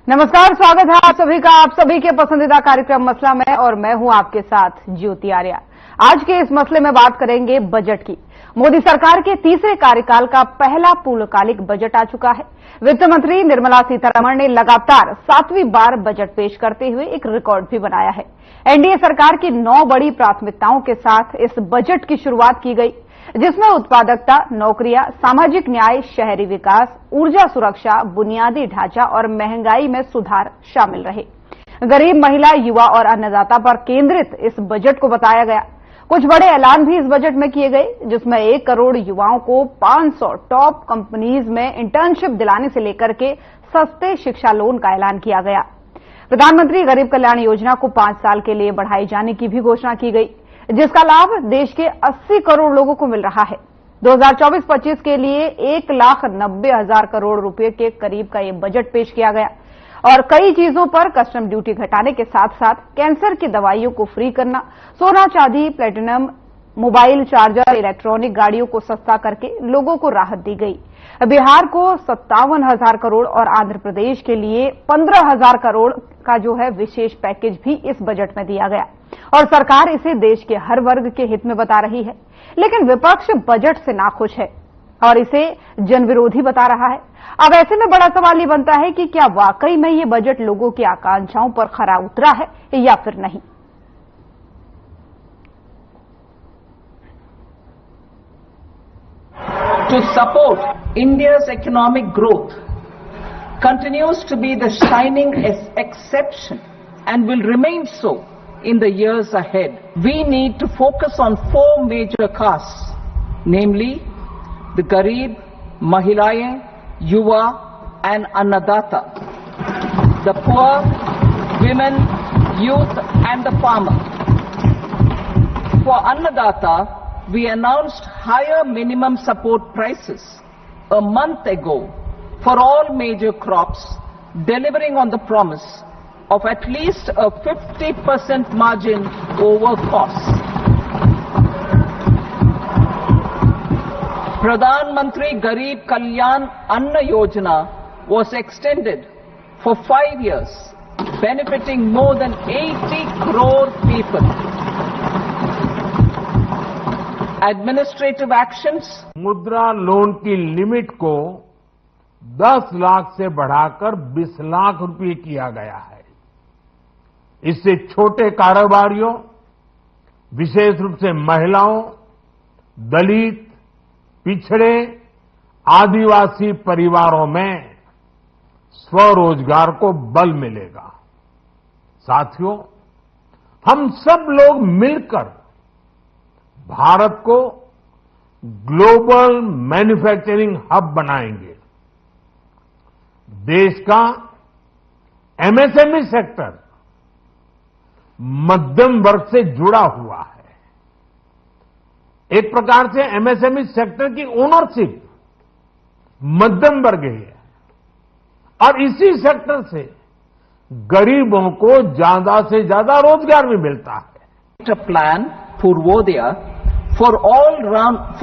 नमस्कार, स्वागत है आप सभी का आप सभी के पसंदीदा कार्यक्रम मसला में, और मैं हूं आपके साथ ज्योति आर्या। आज के इस मसले में बात करेंगे बजट की। मोदी सरकार के तीसरे कार्यकाल का पहला पूर्णकालिक बजट आ चुका है। वित्त मंत्री निर्मला सीतारमण ने लगातार 7वीं बार बजट पेश करते हुए एक रिकॉर्ड भी बनाया है। एनडीए सरकार की 9 बड़ी प्राथमिकताओं के साथ इस बजट की शुरुआत की गई, जिसमें उत्पादकता, नौकरियां, सामाजिक न्याय, शहरी विकास, ऊर्जा सुरक्षा, बुनियादी ढांचा और महंगाई में सुधार शामिल रहे। गरीब, महिला, युवा और अन्नदाता पर केंद्रित इस बजट को बताया गया। कुछ बड़े ऐलान भी इस बजट में किए गए, जिसमें 1 करोड़ युवाओं को 500 टॉप कंपनीज में इंटर्नशिप दिलाने से लेकर के सस्ते शिक्षा लोन का ऐलान किया गया। प्रधानमंत्री गरीब कल्याण योजना को 5 साल के लिए बढ़ाए जाने की भी घोषणा की गई, जिसका लाभ देश के 80 करोड़ लोगों को मिल रहा है। 2024-25 के लिए 1,90,000 करोड़ रुपए के करीब का ये बजट पेश किया गया और कई चीजों पर कस्टम ड्यूटी घटाने के साथ साथ कैंसर की दवाइयों को फ्री करना, सोना, चांदी, प्लेटिनम, मोबाइल चार्जर, इलेक्ट्रॉनिक गाड़ियों को सस्ता करके लोगों को राहत दी गई। बिहार को 57,000 करोड़ और आंध्र प्रदेश के लिए 15,000 करोड़ का जो है विशेष पैकेज भी इस बजट में दिया गया और सरकार इसे देश के हर वर्ग के हित में बता रही है। लेकिन विपक्ष बजट से नाखुश है और इसे जनविरोधी बता रहा है। अब ऐसे में बड़ा सवाल ये बनता है कि क्या वाकई में ये बजट लोगों की आकांक्षाओं पर खरा उतरा है या फिर नहीं। To support India's economic growth continues to be the shining exception and will remain so in the years ahead. We need to focus on 4 major castes, namely the Garib, Mahilayein, Yuva and Annadata, the poor, women, youth and the farmer. For Annadata, we announced higher minimum support prices a month ago for all major crops, delivering on the promise of at least a 50% margin over costs. Pradhan Mantri Garib Kalyan Anna Yojana was extended for 5 years, benefiting more than 80 crore people. Administrative actions. मुद्रा loan की limit को 10 लाख से बढ़ाकर 20 लाख रुपए किया गया है। इससे छोटे कारोबारियों, विशेष रूप से महिलाओं, दलित, पिछड़े, आदिवासी परिवारों में स्वरोजगार को बल मिलेगा। साथियों, हम सब लोग मिलकर भारत को ग्लोबल मैन्युफैक्चरिंग हब बनाएंगे। देश का एमएसएमई सेक्टर मध्यम वर्ग से जुड़ा हुआ है। एक प्रकार से एमएसएमई सेक्टर की ओनरशिप मध्यम वर्ग ही है और इसी सेक्टर से गरीबों को ज्यादा से ज्यादा रोजगार भी मिलता है। Plan Purvodaya for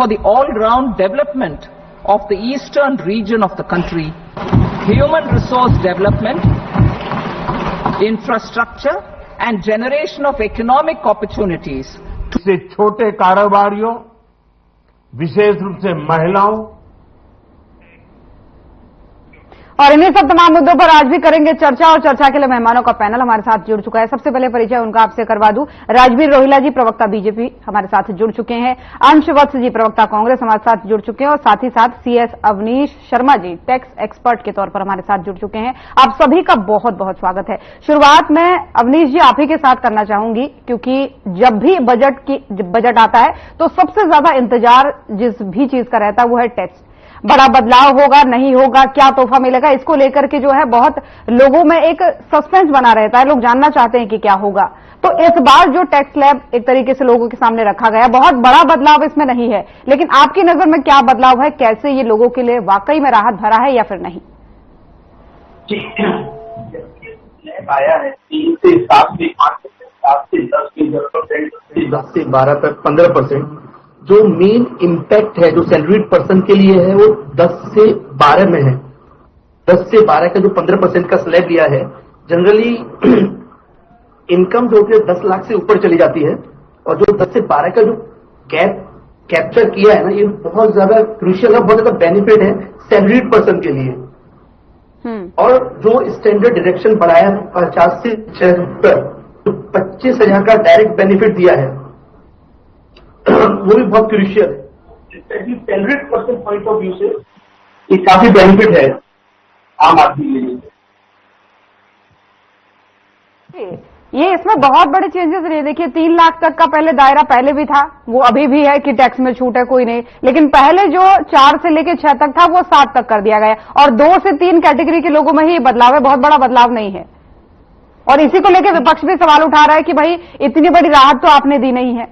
the all-round development of the eastern region of the country, human resource development, infrastructure and generation of economic opportunities. से छोटे कारोबारियों, विशेष रूप से महिलाओं और इन्हीं सब तमाम मुद्दों पर आज भी करेंगे चर्चा और चर्चा के लिए मेहमानों का पैनल हमारे साथ जुड़ चुका है। सबसे पहले परिचय उनका आपसे करवा दूं। राजवीर रोहिला जी, प्रवक्ता बीजेपी, हमारे साथ जुड़ चुके हैं। अंश वत्स जी, प्रवक्ता कांग्रेस, हमारे साथ जुड़ चुके हैं और साथ ही साथ CS Awanish Sharma ji, tax expert के तौर पर हमारे साथ जुड़ चुके हैं। आप सभी का बहुत बहुत स्वागत है। शुरुआत में अवनीश जी आप ही के साथ करना चाहूंगी, क्योंकि जब भी बजट आता है तो सबसे ज्यादा इंतजार जिस भी चीज का रहता है वो है टैक्स। बड़ा बदलाव होगा, नहीं होगा, क्या तोहफा मिलेगा, इसको लेकर के जो है बहुत लोगों में एक सस्पेंस बना रहता है। लोग जानना चाहते हैं कि क्या होगा। तो इस बार जो टैक्स स्लैब एक तरीके से लोगों के सामने रखा गया, बहुत बड़ा बदलाव इसमें नहीं है, लेकिन आपकी नजर में क्या बदलाव है, कैसे ये लोगों के लिए वाकई में राहत भरा है या फिर नहीं? आया है 3 से 7 से 5%, 7 से 10 से 10%, 10 से 12 तक 15%। जो मेन इम्पैक्ट है जो सैलरीड पर्सन के लिए है वो 10 से 12 में है। 10 से 12 का जो 15% का स्लैब लिया है, जनरली इनकम जो होती है 10 लाख से ऊपर चली जाती है, और जो 10 से 12 का जो गैप कैप्चर किया है ना, ये बहुत ज्यादा क्रूशियल है, बहुत ज्यादा बेनिफिट है सैलरीड पर्सन के लिए। और जो स्टैंडर्ड डिडक्शन बढ़ाया 50 से 76, जो 25,000 का डायरेक्ट बेनिफिट दिया है, वो भी बहुत क्रूशियल है। Salaried person point of view से ये काफी बेनिफिट है आम आदमी के लिए। ये इसमें बहुत बड़े चेंजेस रहे। देखिए 3 लाख तक का पहले दायरा पहले भी था, वो अभी भी है कि टैक्स में छूट है कोई नहीं, लेकिन पहले जो 4 से लेकर 6 तक था वो 7 तक कर दिया गया, और 2 से 3 कैटेगरी के लोगों में ही बदलाव है, बहुत बड़ा बदलाव नहीं है। और इसी को लेकर विपक्ष भी सवाल उठा रहा है कि भाई इतनी बड़ी राहत तो आपने दी नहीं है।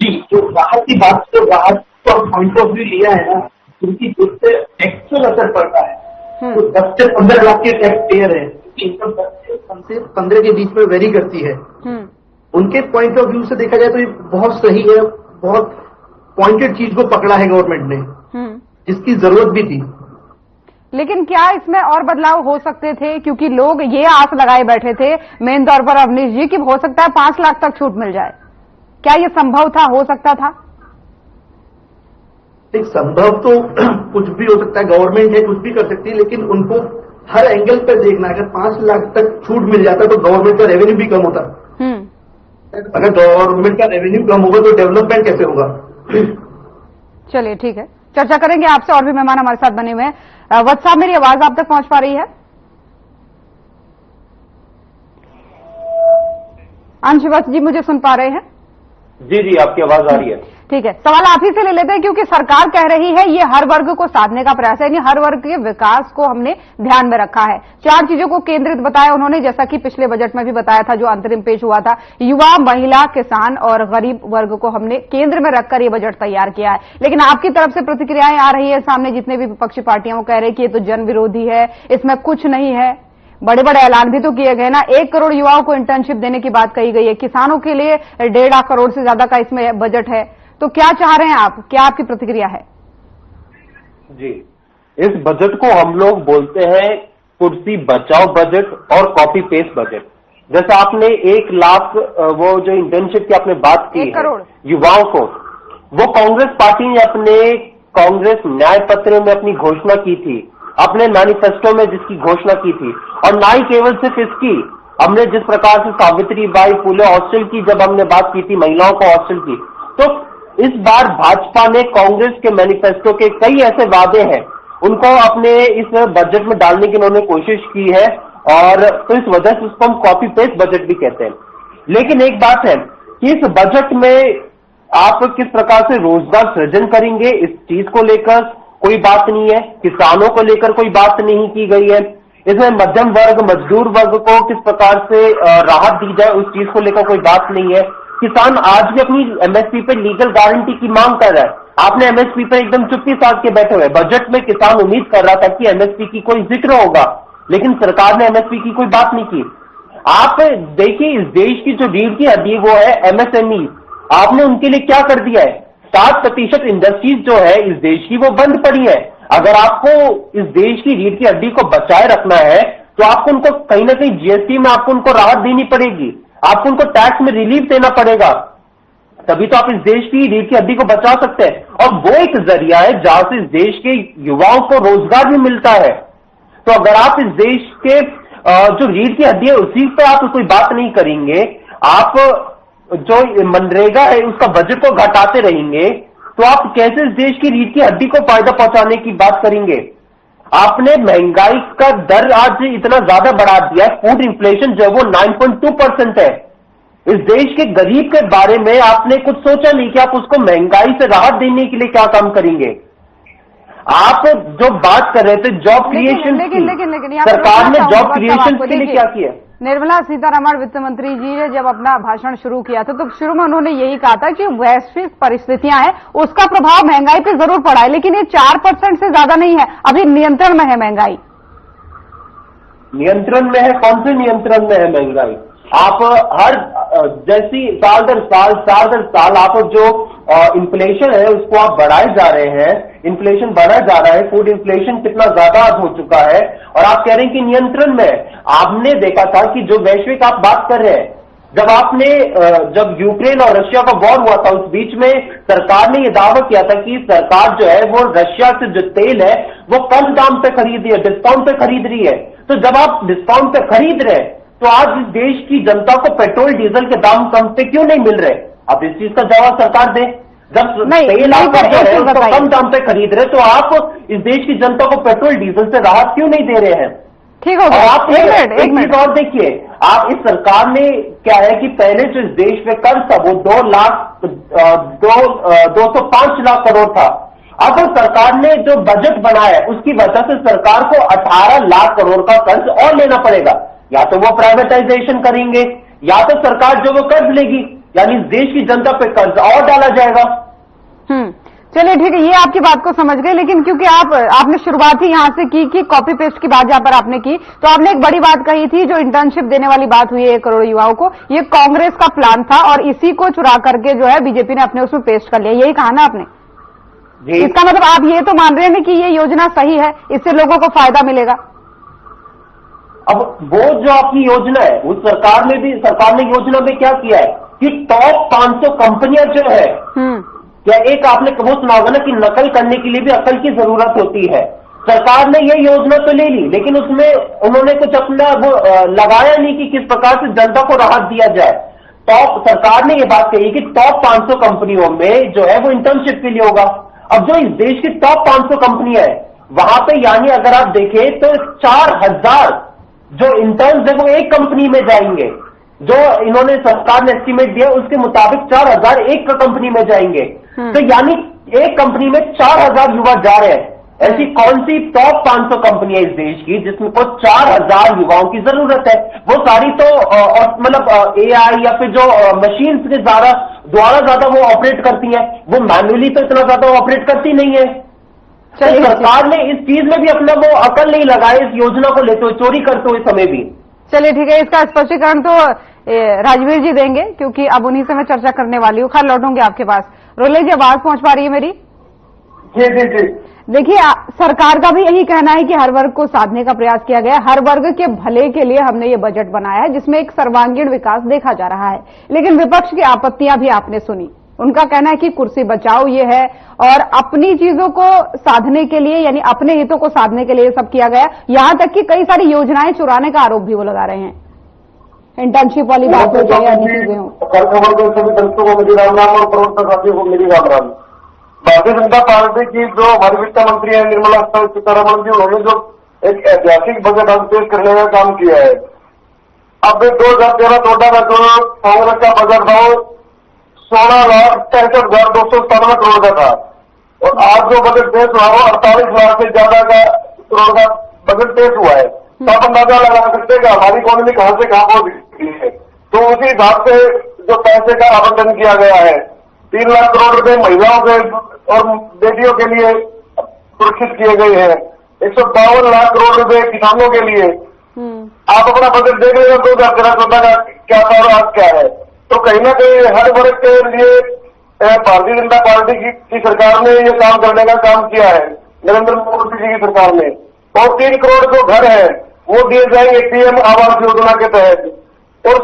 जी, जो राहत की बात, तो राहत का पॉइंट ऑफ व्यू लिया है ना, क्योंकि जिससे एक्चुअल असर पड़ता है, तो 10 से 15 लाख के टैक्स पेयर है, इनकम 10 से 15 के बीच में वेरी करती है। उनके पॉइंट ऑफ व्यू से देखा जाए तो ये बहुत सही है, बहुत पॉइंटेड चीज को पकड़ा है गवर्नमेंट ने, जिसकी जरूरत भी थी। लेकिन क्या इसमें और बदलाव हो सकते थे? क्योंकि लोग ये आस लगाए बैठे थे मेन तौर पर अवनीश जी कि हो सकता है 5 लाख तक छूट मिल जाए। क्या ये संभव था, हो सकता था? एक संभव तो कुछ भी हो सकता है, गवर्नमेंट है कुछ भी कर सकती है, लेकिन उनको हर एंगल पर देखना। अगर 5 लाख तक छूट मिल जाता तो गवर्नमेंट का रेवेन्यू भी कम होता। अगर गवर्नमेंट का रेवेन्यू कम होगा तो डेवलपमेंट कैसे होगा? चलिए ठीक है, चर्चा करेंगे आपसे। और भी मेहमान हमारे साथ बने हुए हैं। वत्स साहब, मेरी आवाज आप तक पहुंच पा रही है? अंश वत्स जी मुझे सुन पा रहे हैं? जी जी, आपकी आवाज आ रही है। ठीक है, सवाल आप ही से ले लेते हैं, क्योंकि सरकार कह रही है ये हर वर्ग को साधने का प्रयास है, यानी हर वर्ग के विकास को हमने ध्यान में रखा है। 4 चीजों को केंद्रित बताया उन्होंने, जैसा कि पिछले बजट में भी बताया था जो अंतरिम पेश हुआ था। युवा, महिला, किसान और गरीब वर्ग को हमने केंद्र में रखकर ये बजट तैयार किया है। लेकिन आपकी तरफ से प्रतिक्रियाएं आ रही है सामने, जितने भी विपक्षी पार्टियां वो कह रहे हैं कि ये तो जन विरोधी है, इसमें कुछ नहीं है। बड़े बड़े ऐलान भी तो किए गए ना, 1 करोड़ युवाओं को इंटर्नशिप देने की बात कही गई है, किसानों के लिए 1.5 करोड़ से ज्यादा का इसमें बजट है। तो क्या चाह रहे हैं आप, क्या आपकी प्रतिक्रिया है? जी, इस बजट को हम लोग बोलते हैं कुर्सी बचाओ बजट और कॉपी पेस्ट बजट। जैसा आपने 1 लाख वो जो इंटर्नशिप की आपने बात की 1 करोड़ युवाओं को, वो कांग्रेस पार्टी ने अपने कांग्रेस न्याय पत्र में अपनी घोषणा की थी, अपने मैनिफेस्टो में जिसकी घोषणा की थी। और ना ही केवल सिर्फ इसकी, हमने जिस प्रकार से सावित्रीबाई फुले हॉस्टल की जब हमने बात की थी, महिलाओं को हॉस्टल की, तो इस बार भाजपा ने कांग्रेस के मैनिफेस्टो के कई ऐसे वादे हैं उनको अपने इस बजट में डालने की उन्होंने कोशिश की है, और तो इस वजह से उसको हम कॉपी पेस्ट बजट भी कहते हैं। लेकिन एक बात है कि इस बजट में आप किस प्रकार से रोजगार सृजन करेंगे, इस चीज को लेकर कोई बात नहीं है। किसानों को लेकर कोई बात नहीं की गई है। इसमें मध्यम वर्ग, मजदूर वर्ग को किस प्रकार से राहत दी जाए, उस चीज को लेकर कोई बात नहीं है। किसान आज भी अपनी एमएसपी पे लीगल गारंटी की मांग कर रहा है। आपने एमएसपी पे एकदम चुप्पी साध के बैठे हुए। बजट में किसान उम्मीद कर रहा था कि एमएसपी की कोई जिक्र होगा, लेकिन सरकार ने एमएसपी की कोई बात नहीं की। आप देखिए, इस देश की जो रीढ़ की हड्डी वो है एमएसएमई, आपने उनके लिए क्या कर दिया है? 60% इंडस्ट्रीज जो है इस देश की वो बंद पड़ी है। अगर आपको इस देश की रीढ़ की हड्डी को बचाए रखना है तो आपको उनको कहीं ना कहीं जीएसटी में आपको उनको राहत देनी पड़ेगी, आपको उनको टैक्स में रिलीफ देना पड़ेगा, तभी तो आप इस देश की रीढ़ की हड्डी को बचा सकते हैं। और वो एक जरिया है जहां से इस देश के युवाओं को रोजगार भी मिलता है। तो अगर आप इस देश के जो रीढ़ की हड्डी है उसी पे आप कोई बात नहीं करेंगे, आप जो मनरेगा है उसका बजट को घटाते रहेंगे, तो आप कैसे इस देश की रीढ़ की हड्डी को फायदा पहुंचाने की बात करेंगे? आपने महंगाई का दर आज इतना ज्यादा बढ़ा दिया है, फूड इन्फ्लेशन जो है वो 9.2% है। इस देश के गरीब के बारे में आपने कुछ सोचा नहीं कि आप उसको महंगाई से राहत देने के लिए क्या काम करेंगे। आप जो बात कर रहे थे जॉब क्रिएशन की, सरकार ने जॉब क्रिएशन के लिए क्या किया? निर्मला सीतारमण वित्त मंत्री जी ने जब अपना भाषण शुरू किया था तो शुरू में उन्होंने यही कहा था कि वैश्विक परिस्थितियां हैं उसका प्रभाव महंगाई पे जरूर पड़ा है, लेकिन ये 4% से ज्यादा नहीं है, अभी नियंत्रण में है महंगाई। नियंत्रण में है? कौन से नियंत्रण में है महंगाई? आप हर जैसी साल दर साल आप जो इन्फ्लेशन है उसको आप बढ़ाए जा रहे हैं, इन्फ्लेशन बढ़ा जा रहा है, फूड इन्फ्लेशन कितना ज्यादा हो चुका है और आप कह रहे हैं कि नियंत्रण में है। आपने देखा था कि जो वैश्विक आप बात कर रहे हैं, जब यूक्रेन और रशिया का वॉर हुआ था उस बीच में सरकार ने यह दावा किया था कि सरकार जो है वो रशिया से जो तेल है वो कम दाम पे खरीद रही है, डिस्काउंट पे खरीद रही है। तो जब आप डिस्काउंट पे खरीद रहे हैं तो आज इस देश की जनता को पेट्रोल डीजल के दाम कम पे क्यों नहीं मिल रहे? अब इस चीज का जवाब सरकार दे। जब तेल आप जो है उसको कम दाम पे खरीद रहे तो आप इस देश की जनता को पेट्रोल डीजल से राहत क्यों नहीं दे रहे हैं? ठीक होगा। आप एक मिनट और देखिए, आप इस सरकार ने क्या है कि पहले जो इस देश में कर्ज था वो 205 लाख करोड़ था। अब सरकार ने जो बजट बनाया है उसकी वजह से सरकार को 18 लाख करोड़ का कर्ज और लेना पड़ेगा। या तो वो प्राइवेटाइजेशन करेंगे या तो सरकार जो वो कर्ज लेगी, यानी इस देश की जनता पे कर्ज और डाला जाएगा। चलिए ठीक है, ये आपकी बात को समझ गए, लेकिन क्योंकि आपने शुरुआत ही यहां से की कि कॉपी पेस्ट की बात जहां पर आपने की, तो आपने एक बड़ी बात कही थी, जो इंटर्नशिप देने वाली बात हुई है 1 करोड़ युवाओं को, ये कांग्रेस का प्लान था और इसी को चुरा करके जो है बीजेपी ने अपने उसमें पेस्ट कर लिया, यही कहा ना आपने? इसका मतलब आप ये तो मान रहे हैं कि ये योजना सही है, इससे लोगों को फायदा मिलेगा? अब वो जो आपकी योजना है उस सरकार ने योजना में क्या किया है कि टॉप 500 कंपनियां जो है, या एक आपने वो सुना होगा ना कि नकल करने के लिए भी अकल की जरूरत होती है। सरकार ने ये योजना तो ले ली लेकिन उसमें उन्होंने कुछ अपना वो लगाया नहीं कि किस प्रकार से जनता को राहत दिया जाए। सरकार ने ये बात कही कि टॉप 500 कंपनियों में जो है वो इंटर्नशिप के लिए होगा। अब जो इस देश की टॉप 500 कंपनियां है वहां पे यानी अगर आप देखें तो 4000 जो इंटर्न्स है वो एक कंपनी में जाएंगे। जो इन्होंने सरकार ने एस्टीमेट दिया उसके मुताबिक 4000 एक कंपनी में जाएंगे। तो यानी एक कंपनी में 4000 युवा जा रहे हैं। ऐसी कौन सी टॉप 500 कंपनियां इस देश की जिसमें को 4000 युवाओं की जरूरत है? वो सारी तो मतलब एआई या फिर जो मशीन के द्वारा ज्यादा वो ऑपरेट करती हैं, वो मैन्युअली तो इतना ज्यादा ऑपरेट करती नहीं है। तो सरकार ने इस चीज में भी अपना वो अकल नहीं लगाया इस योजना को लेते हुए, चोरी करते हुए समय भी। चलिए ठीक है, इसका स्पष्टीकरण तो राजवीर जी देंगे क्योंकि अब उन्हीं से मैं चर्चा करने वाली हूँ। खैर लौटूंगी आपके पास। रोले जी, आवाज पहुंच पा रही है मेरी? जी जी जी। देखिए, सरकार का भी यही कहना है कि हर वर्ग को साधने का प्रयास किया गया, हर वर्ग के भले के लिए हमने ये बजट बनाया है जिसमें एक सर्वांगीण विकास देखा जा रहा है। लेकिन विपक्ष की आपत्तियां भी आपने सुनी। उनका कहना है कि कुर्सी बचाओ ये है और अपनी चीजों को साधने के लिए यानी अपने हितों को साधने के लिए सब किया गया। यहां तक कि कई सारी योजनाएं चुराने का आरोप भी वो लगा रहे हैं। इंटर्नशिप वाली बात हो चाहे अन्य चीजें हो। सभी दर्शकों को मेरी राम राम और प्रवक्ता साथियों को मेरी राम राम। भारतीय जनता पार्टी की जो हमारी वित्त मंत्री है निर्मला सीतारमण जी, उन्होंने जो एक ऐतिहासिक बजट पेश करने का काम किया है। अब 2013-14 का जो कांग्रेस का बजट था 16,63,297 करोड़ का था और आज जो बजट पेश हुआ वो 48 लाख से ज्यादा का करोड़ का बजट पेश हुआ है। तो आप अंदाजा लगा सकते हैं कि हमारी इकोनॉमी कहां से कहां पहुंच गई है। तो उसी हिसाब से जो पैसे का आवंटन किया गया है 3 लाख करोड़ रुपए महिलाओं के और बेटियों के लिए सुरक्षित किए गए हैं। 152 लाख करोड़ रुपए किसानों के लिए। आप अपना बजट देख लेगा 2013-14 का क्या था और आज क्या है। तो कहीं ना कहीं हर वर्ग के लिए भारतीय जनता पार्टी की सरकार ने ये काम करने का काम किया है, नरेंद्र मोदी जी की सरकार ने। और 3 करोड़ जो घर है वो दिए जाएंगे पीएम आवास योजना के तहत। और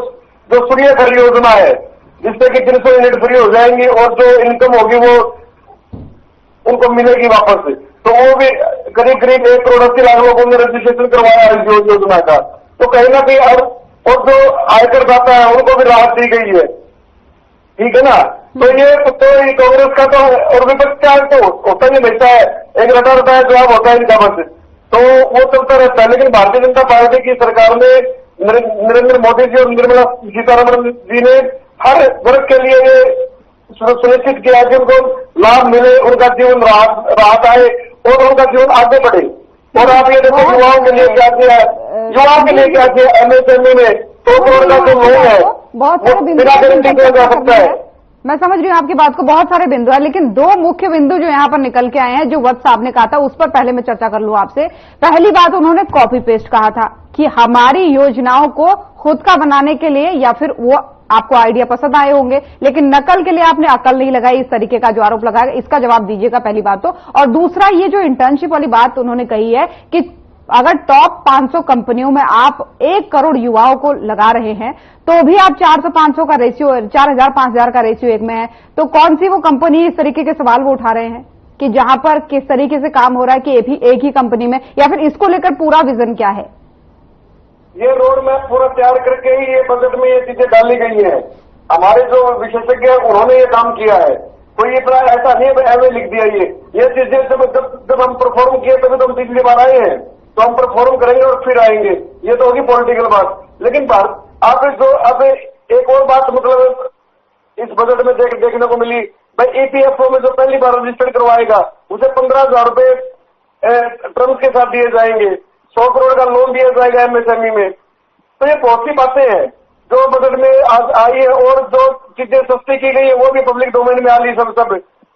जो सूर्य घर योजना है जिससे कि 300 यूनिट फ्री हो जाएंगी और जो इनकम होगी वो उनको मिलेगी वापस। तो वो भी करीब करीब 1 करोड़ 80 लाख लोगों ने रजिस्ट्रेशन करवाया है इस योजना का। तो कहीं ना कहीं और जो आयकर दाता है उनको भी राहत दी गई है। ठीक है ना? तो ये कांग्रेस का तो और विपक्ष का तो होता ही हमेशा है, एक रटा रटा है जवाब होता है इनका बस, तो वो चलता रहता है। लेकिन भारतीय जनता पार्टी की सरकार ने नरेंद्र मोदी जी और निर्मला सीतारमण जी ने हर वर्ग के लिए ये सुनिश्चित किया कि उनको लाभ मिले, उनका जीवन राहत आए और उनका जीवन आगे बढ़े। और आप ये देखो युवाओं के लिए क्या किया, युवाओं के लिए क्या किया, एमएसएमई में 2 करोड़ का जो लोन है बहुत सारे बिंदु किया जा सकता है। मैं समझ रही हूँ आपकी बात को, बहुत सारे बिंदु है, लेकिन 2 मुख्य बिंदु जो यहाँ पर निकल के आए हैं जो वत्स साहब ने कहा था उस पर पहले मैं चर्चा कर लूं आपसे। पहली बात, उन्होंने कॉपी पेस्ट कहा था कि हमारी योजनाओं को खुद का बनाने के लिए या फिर वो आपको आइडिया पसंद आए होंगे, लेकिन नकल के लिए आपने अकल नहीं लगाई, इस तरीके का जो आरोप लगाया, इसका जवाब दीजिएगा पहली बात तो। और दूसरा, ये जो इंटर्नशिप वाली बात उन्होंने कही है कि अगर टॉप 500 कंपनियों में आप 1 करोड़ युवाओं को लगा रहे हैं तो भी आप 400-500 का रेशियो, 4000-5000 का रेशियो एक में है, तो कौन सी वो कंपनी इस तरीके के सवाल वो उठा रहे हैं कि जहां पर किस तरीके से काम हो रहा है कि एक ही कंपनी में, या फिर इसको लेकर पूरा विजन क्या है? ये रोड मैप पूरा तैयार करके ही ये बजट में ये चीजें डाली गई है। हमारे जो विशेषज्ञ हैं उन्होंने ये काम किया है, कोई इतना ऐसा नहीं है ऐसे लिख दिया। ये चीजें जब हम परफॉर्म किए तभी तो हम पिछली बार आए हैं, तो हम परफॉर्म करेंगे और फिर आएंगे, ये तो होगी पॉलिटिकल बात। लेकिन आप जो अब एक और बात मतलब इस बजट में देखने को मिली, भाई ईपीएफओ में जो पहली बार रजिस्टर्ड करवाएगा उसे 15,000 रुपए टर्म्स के साथ दिए जाएंगे, 100 करोड़ का लोन दिया जाएगा एमएसएमई में। तो ये बहुत सी बातें हैं जो बजट में आज आई है, और जो चीजें सस्ती की गई है वो भी पब्लिक डोमेन में आ ली सब।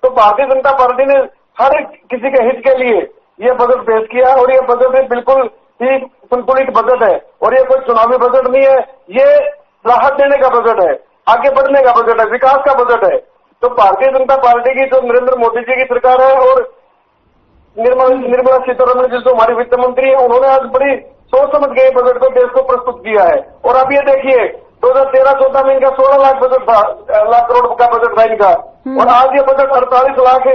तो भारतीय जनता पार्टी ने हर किसी के हित के लिए ये बजट पेश किया, और ये बजट बिल्कुल ही संतुलित बजट है, और ये कोई चुनावी बजट नहीं है, ये राहत देने का बजट है, आगे बढ़ने का बजट है, विकास का बजट है। तो भारतीय जनता पार्टी की जो नरेंद्र मोदी जी की सरकार है और निर्मला सीतारमण जी जो हमारी वित्त मंत्री है, उन्होंने आज बड़ी सोच समझ के बजट को देश को प्रस्तुत किया है। और आप ये देखिए 2013-14 में इनका 16 लाख करोड़ का बजट था इनका, और आज ये बजट 48 लाख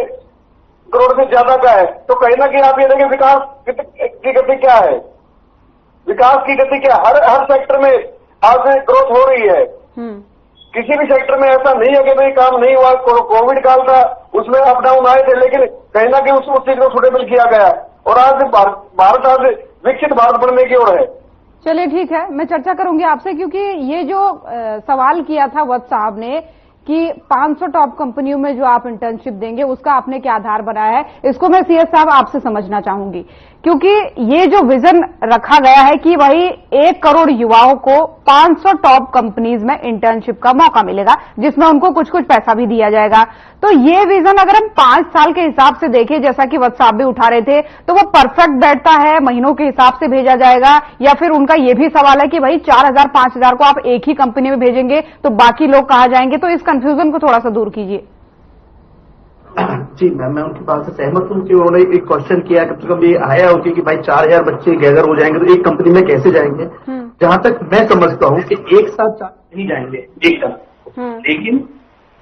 करोड़ से ज्यादा का है। तो कहीं ना कहीं आप ये देखें विकास की गति क्या है, विकास की गति क्या, हर सेक्टर में आज ग्रोथ हो रही है। किसी भी सेक्टर में ऐसा नहीं है कि भाई काम नहीं हुआ। कोविड काल था, उसमें अप डाउन आए थे, लेकिन कहीं ना कहीं उस चीज को सुटेबल किया गया, और आज भारत आज विकसित भारत बनने की ओर है। चलिए ठीक है, मैं चर्चा करूंगी आपसे, क्योंकि ये जो सवाल किया था वत्स साहब ने कि 500 टॉप कंपनियों में जो आप इंटर्नशिप देंगे उसका आपने क्या आधार बनाया है, इसको मैं सीएस साहब आपसे समझना चाहूंगी। क्योंकि ये जो विजन रखा गया है कि भाई 1 करोड़ युवाओं को 500 टॉप कंपनीज में इंटर्नशिप का मौका मिलेगा, जिसमें उनको कुछ कुछ पैसा भी दिया जाएगा, तो ये विजन अगर हम 5 साल के हिसाब से देखें, जैसा कि वत्स साहब भी उठा रहे थे, तो वो परफेक्ट बैठता है, महीनों के हिसाब से भेजा जाएगा, या फिर उनका ये भी सवाल है कि भाई 4000-5000 को आप एक ही कंपनी में भेजेंगे तो बाकी लोग कहां जाएंगे? तो इस कंफ्यूजन को थोड़ा सा दूर कीजिए। जी मैम, मैं उनकी बात से सहमत हूँ कि उन्होंने एक क्वेश्चन किया, कम से कम ये आया होगी कि भाई 4000 बच्चे गैदर हो जाएंगे तो एक कंपनी में कैसे जाएंगे। जहां तक मैं समझता हूँ कि एक साथ नहीं जाएंगे एक साथ, लेकिन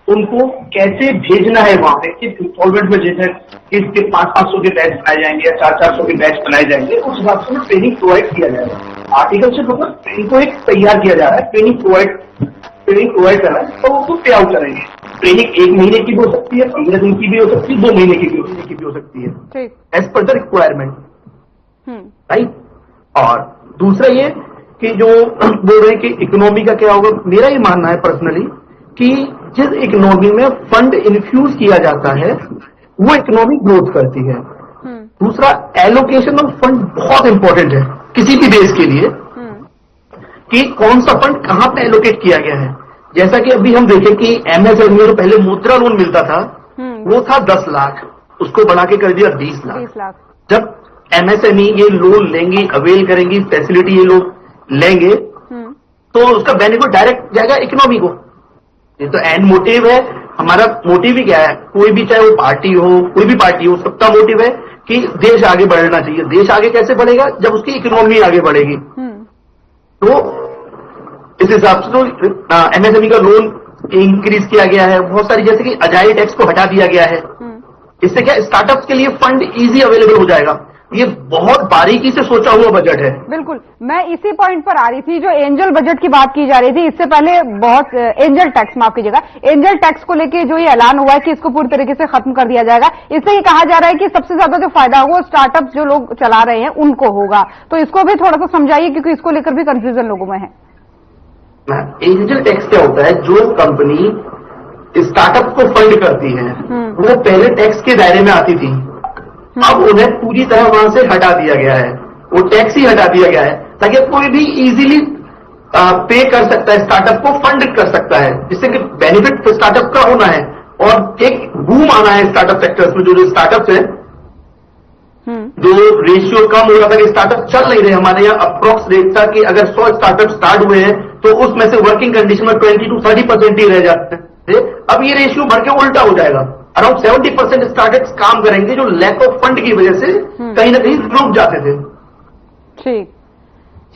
उनको कैसे भेजना है वहां पे, किस इंस्टॉलमेंट में जैसे किसके 500 के बैच बनाए जाएंगे या 400 के बैच बनाए जाएंगे, उस हिसाब से ट्रेनिंग प्रोवाइड किया जाएगा। आर्टिकल से मतलब ट्रेनिंग को एक तैयार किया जा रहा है, ट्रेनिंग प्रोवाइड करना है, तो वो पे आउट करेंगे। ट्रेनिंग 1 महीने की भी हो सकती है, 15 दिन की भी हो सकती है, 2 महीने की भी हो सकती है, as per the requirement, right. और दूसरा ये कि जो बोल रहे हैं कि इकोनॉमी का क्या होगा, मेरा ये मानना है पर्सनली कि जिस इकोनॉमी में फंड इन्फ्यूज किया जाता है वो इकोनॉमी ग्रोथ करती है। दूसरा, एलोकेशन ऑफ फंड बहुत इंपॉर्टेंट है किसी भी देश के लिए, कि कौन सा फंड कहां पे एलोकेट किया गया है। जैसा कि अभी हम देखें कि एमएसएमई में पहले मुद्रा लोन मिलता था वो था 10 लाख, उसको बढ़ा के कर दिया 20 लाख। जब एमएसएमई ये लोन लेंगी, अवेल करेंगी, फैसिलिटी ये लोग लेंगे, तो उसका बेनिफिट डायरेक्ट जाएगा इकोनॉमी को। ये तो एंड मोटिव है हमारा। मोटिव ही क्या है, कोई भी चाहे वो पार्टी हो, कोई भी पार्टी हो, सबका मोटिव है कि देश आगे बढ़ना चाहिए। देश आगे कैसे बढ़ेगा? जब उसकी इकोनॉमी आगे बढ़ेगी। तो इस हिसाब से तो एमएसएमई का लोन इंक्रीज किया गया है। बहुत सारी, जैसे कि अजाई टैक्स को हटा दिया गया है। इससे क्या स्टार्टअप्स के लिए फंड इजी अवेलेबल हो जाएगा। ये बहुत बारीकी से सोचा हुआ बजट है। बिल्कुल, मैं इसी पॉइंट पर आ रही थी, जो एंजल बजट की बात की जा रही थी। इससे पहले बहुत एंजल टैक्स, माफ कीजिएगा, एंजल टैक्स को लेके जो ये ऐलान हुआ है कि इसको पूरी तरीके से खत्म कर दिया जाएगा। इससे ये कहा जा रहा है कि सबसे ज्यादा जो फायदा होगा स्टार्टअप जो लोग चला रहे हैं उनको होगा। तो इसको भी थोड़ा सा समझाइए, क्योंकि इसको लेकर भी कंफ्यूजन लोगों में है। एंजल टैक्स क्या होता है? जो कंपनी स्टार्टअप को फंड करती है वो पहले टैक्स के दायरे में आती थी, अब उन्हें पूरी तरह वहां से हटा दिया गया है। वो टैक्स ही हटा दिया गया है ताकि कोई भी इजीली पे कर सकता है, स्टार्टअप को फंड कर सकता है, जिससे कि बेनिफिट स्टार्टअप का होना है और एक बूम आना है स्टार्टअप सेक्टर्स में। जो स्टार्टअप्स है जो रेशियो कम हो रहा था कि स्टार्टअप चल नहीं रहे, हमारे यहाँ अप्रोक्स रेट था कि अगर 100 स्टार्टअप स्टार्ट हुए हैं तो उसमें से वर्किंग कंडीशन में 20 to 30% ही रह जाते थे। अब ये रेशियो बढ़ के उल्टा हो जाएगा, अराउंड 70% स्टार्टअप्स काम करेंगे जो लैक ऑफ फंड की वजह से कहीं ना कहीं रुक जाते थे। ठीक,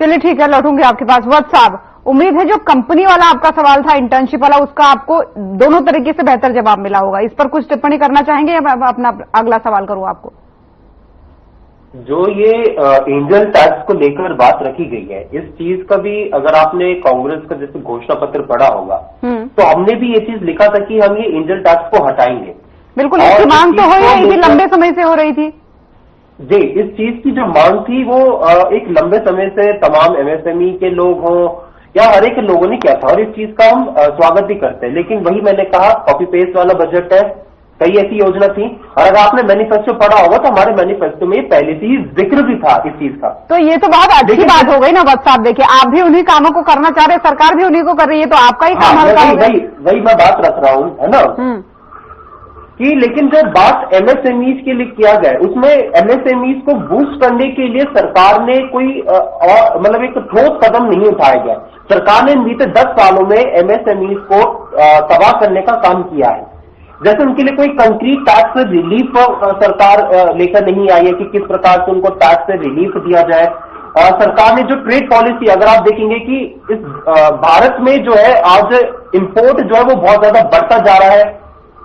चलिए ठीक है, लौटूंगी आपके पास। वत्स साहब, उम्मीद है जो कंपनी वाला आपका सवाल था, इंटर्नशिप वाला, उसका आपको दोनों तरीके से बेहतर जवाब मिला होगा। इस पर कुछ टिप्पणी करना चाहेंगे या मैं अपना अगला सवाल करूं आपको? जो ये एंजल टैक्स को लेकर बात रखी गई है, इस चीज का भी अगर आपने कांग्रेस का जैसे घोषणा पत्र पढ़ा होगा तो हमने भी ये चीज लिखा था कि हम ये एंजल टैक्स को हटाएंगे। बिल्कुल, इसकी मांग तो हो रही थी, लंबे समय से हो रही थी जी। इस चीज की जो मांग थी वो एक लंबे समय से तमाम एमएसएमई के लोग हों या हर एक लोगों ने किया था और इस चीज का हम स्वागत भी करते हैं। लेकिन वही मैंने कहा, कॉपी पेस्ट वाला बजट है, कई ऐसी योजना थी और अगर आपने मैनिफेस्टो पढ़ा होगा तो हमारे मैनिफेस्टो में पहले से ही जिक्र भी था इस चीज का। तो ये तो बहुत अच्छी बात हो गई ना वत्स साहब। देखिए, आप भी उन्हीं कामों को करना चाह रहे हैं, सरकार भी उन्हीं को कर रही है, तो आपका ही काम हल्का हो गया। वही मैं बात रख रहा हूँ, है ना, कि लेकिन जो बात एमएसएमईज के लिए किया गया उसमें एमएसएमईज को बूस्ट करने के लिए सरकार ने कोई मतलब एक ठोस कदम नहीं उठाया गया। सरकार ने बीते 10 सालों में एमएसएमईज को तबाह करने का काम किया है। जैसे उनके लिए कोई कंक्रीट टैक्स रिलीफ सरकार लेकर नहीं आई है कि किस प्रकार से उनको टैक्स से रिलीफ दिया जाए। सरकार ने जो ट्रेड पॉलिसी, अगर आप देखेंगे कि इस भारत में जो है आज इंपोर्ट जो है वो बहुत ज्यादा बढ़ता जा रहा है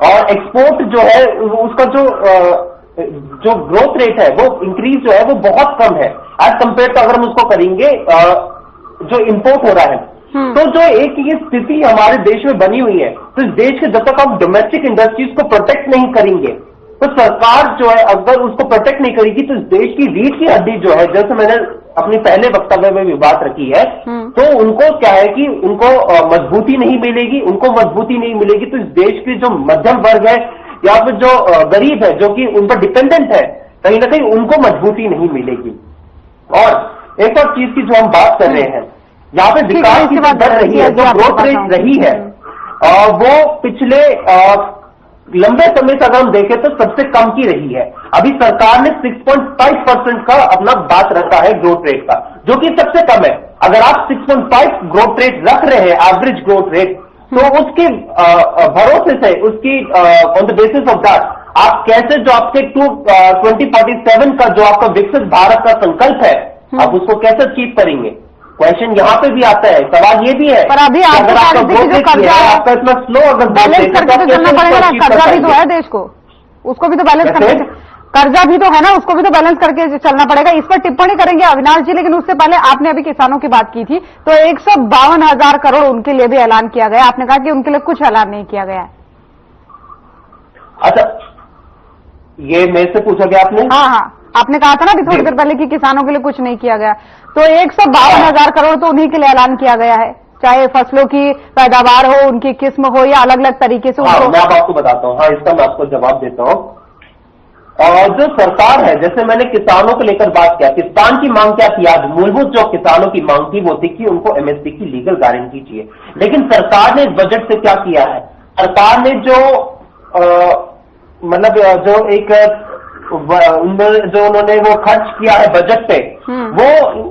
और एक्सपोर्ट जो है उसका जो ग्रोथ रेट है वो इंक्रीज जो है वो बहुत कम है एज कंपेयर टू अगर हम उसको करेंगे जो इंपोर्ट हो रहा है। तो जो एक ये स्थिति हमारे देश में बनी हुई है, तो इस देश के जब तक हम डोमेस्टिक इंडस्ट्रीज को प्रोटेक्ट नहीं करेंगे तो सरकार जो है अगर उसको प्रोटेक्ट नहीं करेगी तो इस देश की रीढ़ की हड्डी जो है, जैसे मैंने अपने पहले वक्तव्य में भी बात रखी है, तो उनको क्या है कि उनको मजबूती नहीं मिलेगी। उनको मजबूती नहीं मिलेगी तो इस देश की जो मध्यम वर्ग है या फिर जो गरीब है जो कि उन पर डिपेंडेंट है, कहीं ना कहीं उनको मजबूती नहीं मिलेगी। और एक और चीज की जो हम बात कर रहे हैं, यहाँ पे विकास की जो दर रही है, जो ग्रोथ रेट रही है वो पिछले लंबे समय से अगर हम देखें तो सबसे कम की रही है। अभी सरकार ने 6.5% का अपना बात रखा है ग्रोथ रेट का, जो कि सबसे कम है। अगर आप 6.5 ग्रोथ रेट रख रहे हैं, एवरेज ग्रोथ रेट, तो उसके भरोसे से उसकी on the basis of that आप कैसे जो आपके 2047 का जो आपका विकसित भारत का संकल्प है आप उसको कैसे अचीव करेंगे। क्वेश्चन यहाँ पे भी आता है, सवाल ये भी है पर अभी अगर आपका ग्रोथ रेट किया है, आपका इतना स्लो अगर बैलेंस करके तो चलना पड़ेगा ना। कर्जा भी तो है देश को, उसको भी तो बैलेंस करके, कर्जा भी तो है ना, उसको भी तो बैलेंस करके चलना पड़ेगा। इस पर टिप्पणी करेंगे अविनाश जी, लेकिन उससे पहले आपने अभी किसानों की बात की थी, तो 152,000 करोड़ उनके लिए भी ऐलान किया गया। आपने कहा कि उनके लिए कुछ ऐलान नहीं किया गया है। अच्छा, ये मेरे से पूछा गया आपने? हाँ, आपने कहा था ना अभी थोड़ी देर पहले कि किसानों के लिए कुछ नहीं किया गया, तो 152,000 करोड़ तो उन्हीं के लिए ऐलान किया गया है, चाहे फसलों की पैदावार हो, उनकी किस्म हो या अलग अलग तरीके से। हाँ, मैं अब आपको बताता हूँ। हाँ, इसका मैं आपको जवाब देता हूँ। और जो सरकार है, जैसे मैंने किसानों को लेकर बात किया, किसान की मांग क्या थी? आज मूलभूत जो किसानों की मांग थी वो थी कि उनको एमएसपी की लीगल गारंटी चाहिए। लेकिन सरकार ने इस बजट से क्या किया है? सरकार ने जो मतलब जो एक जो उन्होंने वो खर्च किया है बजट पे, वो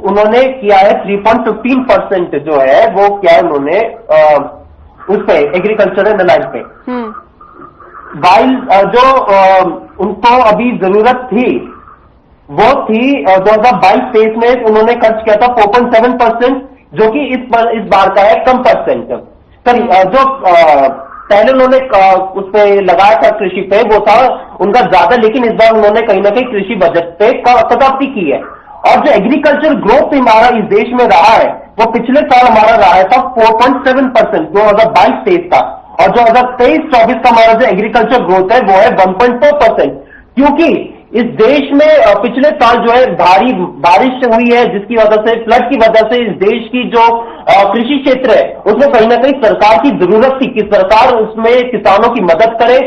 उन्होंने किया है 3.15% जो है वो क्या उन्होंने उस पे एग्रीकल्चर एंड लैंड पे, वाइल जो उनको अभी जरूरत थी वो थी 2022-23 में उन्होंने खर्च किया था 4.7%, जो कि इस बार का है कम परसेंट। जो पहले उन्होंने उस पे लगाया था कृषि पे वो था उनका ज्यादा, लेकिन इस बार उन्होंने कहीं ना कहीं कृषि बजट पे कटौती की है। और जो एग्रीकल्चर ग्रोथ हमारा इस देश में रहा है वो पिछले साल हमारा रहा था 4.7% 2022-23 का, और जो 2023-24 का हमारा जो एग्रीकल्चर ग्रोथ है वो है 1.4%, क्योंकि इस देश में पिछले साल जो है भारी बारिश हुई है, जिसकी वजह से फ्लड की वजह से इस देश की जो कृषि क्षेत्र है उसमें कहीं ना कहीं सरकार की जरूरत थी कि सरकार उसमें किसानों की मदद करे,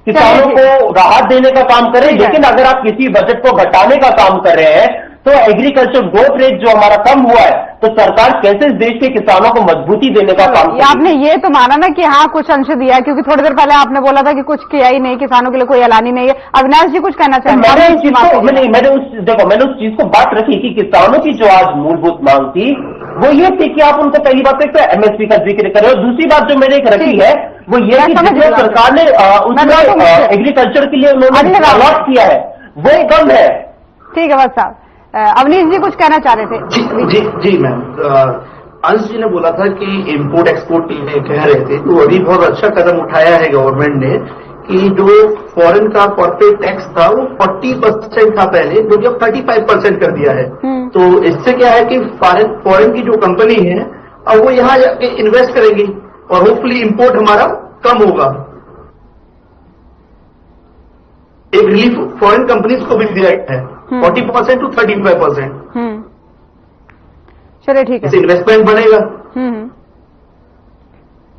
किसानों को राहत देने का काम करे। लेकिन अगर आप किसी बजट को घटाने का काम कर रहे हैं तो एग्रीकल्चर ग्रोथ रेट जो हमारा कम हुआ है तो सरकार कैसे इस देश के किसानों को मजबूती देने का काम ये आपने ये तो माना ना कि हाँ कुछ अंश दिया है, क्योंकि थोड़ी देर पहले आपने बोला था कि कुछ किया ही नहीं, किसानों के लिए कोई ऐलान ही नहीं है। अविनाश जी कुछ कहना चाह रहे हैं? मैंने उस चीज को बात रखी कि किसानों की जो आज मूलभूत मांग थी वो ये थी कि आप उनको पहली बात तो एमएसपी का जिक्र करें, और दूसरी बात जो मैंने एक रखी है वो ये कि जितना सरकार ने उसमें एग्रीकल्चर के लिए उन्होंने अलॉट किया है वो कम है। ठीक है बस साहब, अवनीश जी कुछ कहना चाह रहे थे? जी मैम, अंश जी ने बोला था कि इम्पोर्ट एक्सपोर्ट कह रहे थे, तो अभी बहुत अच्छा कदम उठाया है गवर्नमेंट ने कि जो फॉरेन का कॉर्पोरेट टैक्स था वो 40% था पहले, जो कि अब 35% कर दिया है। तो इससे क्या है कि फॉरेन की जो कंपनी है अब वो यहाँ जाके इन्वेस्ट करेंगी और होपफुली इम्पोर्ट हमारा कम होगा। एक रिलीफ फॉरेन कंपनीज को भी दिया है 40% to 35%। चलिए ठीक है, इससे इन्वेस्टमेंट बढ़ेगा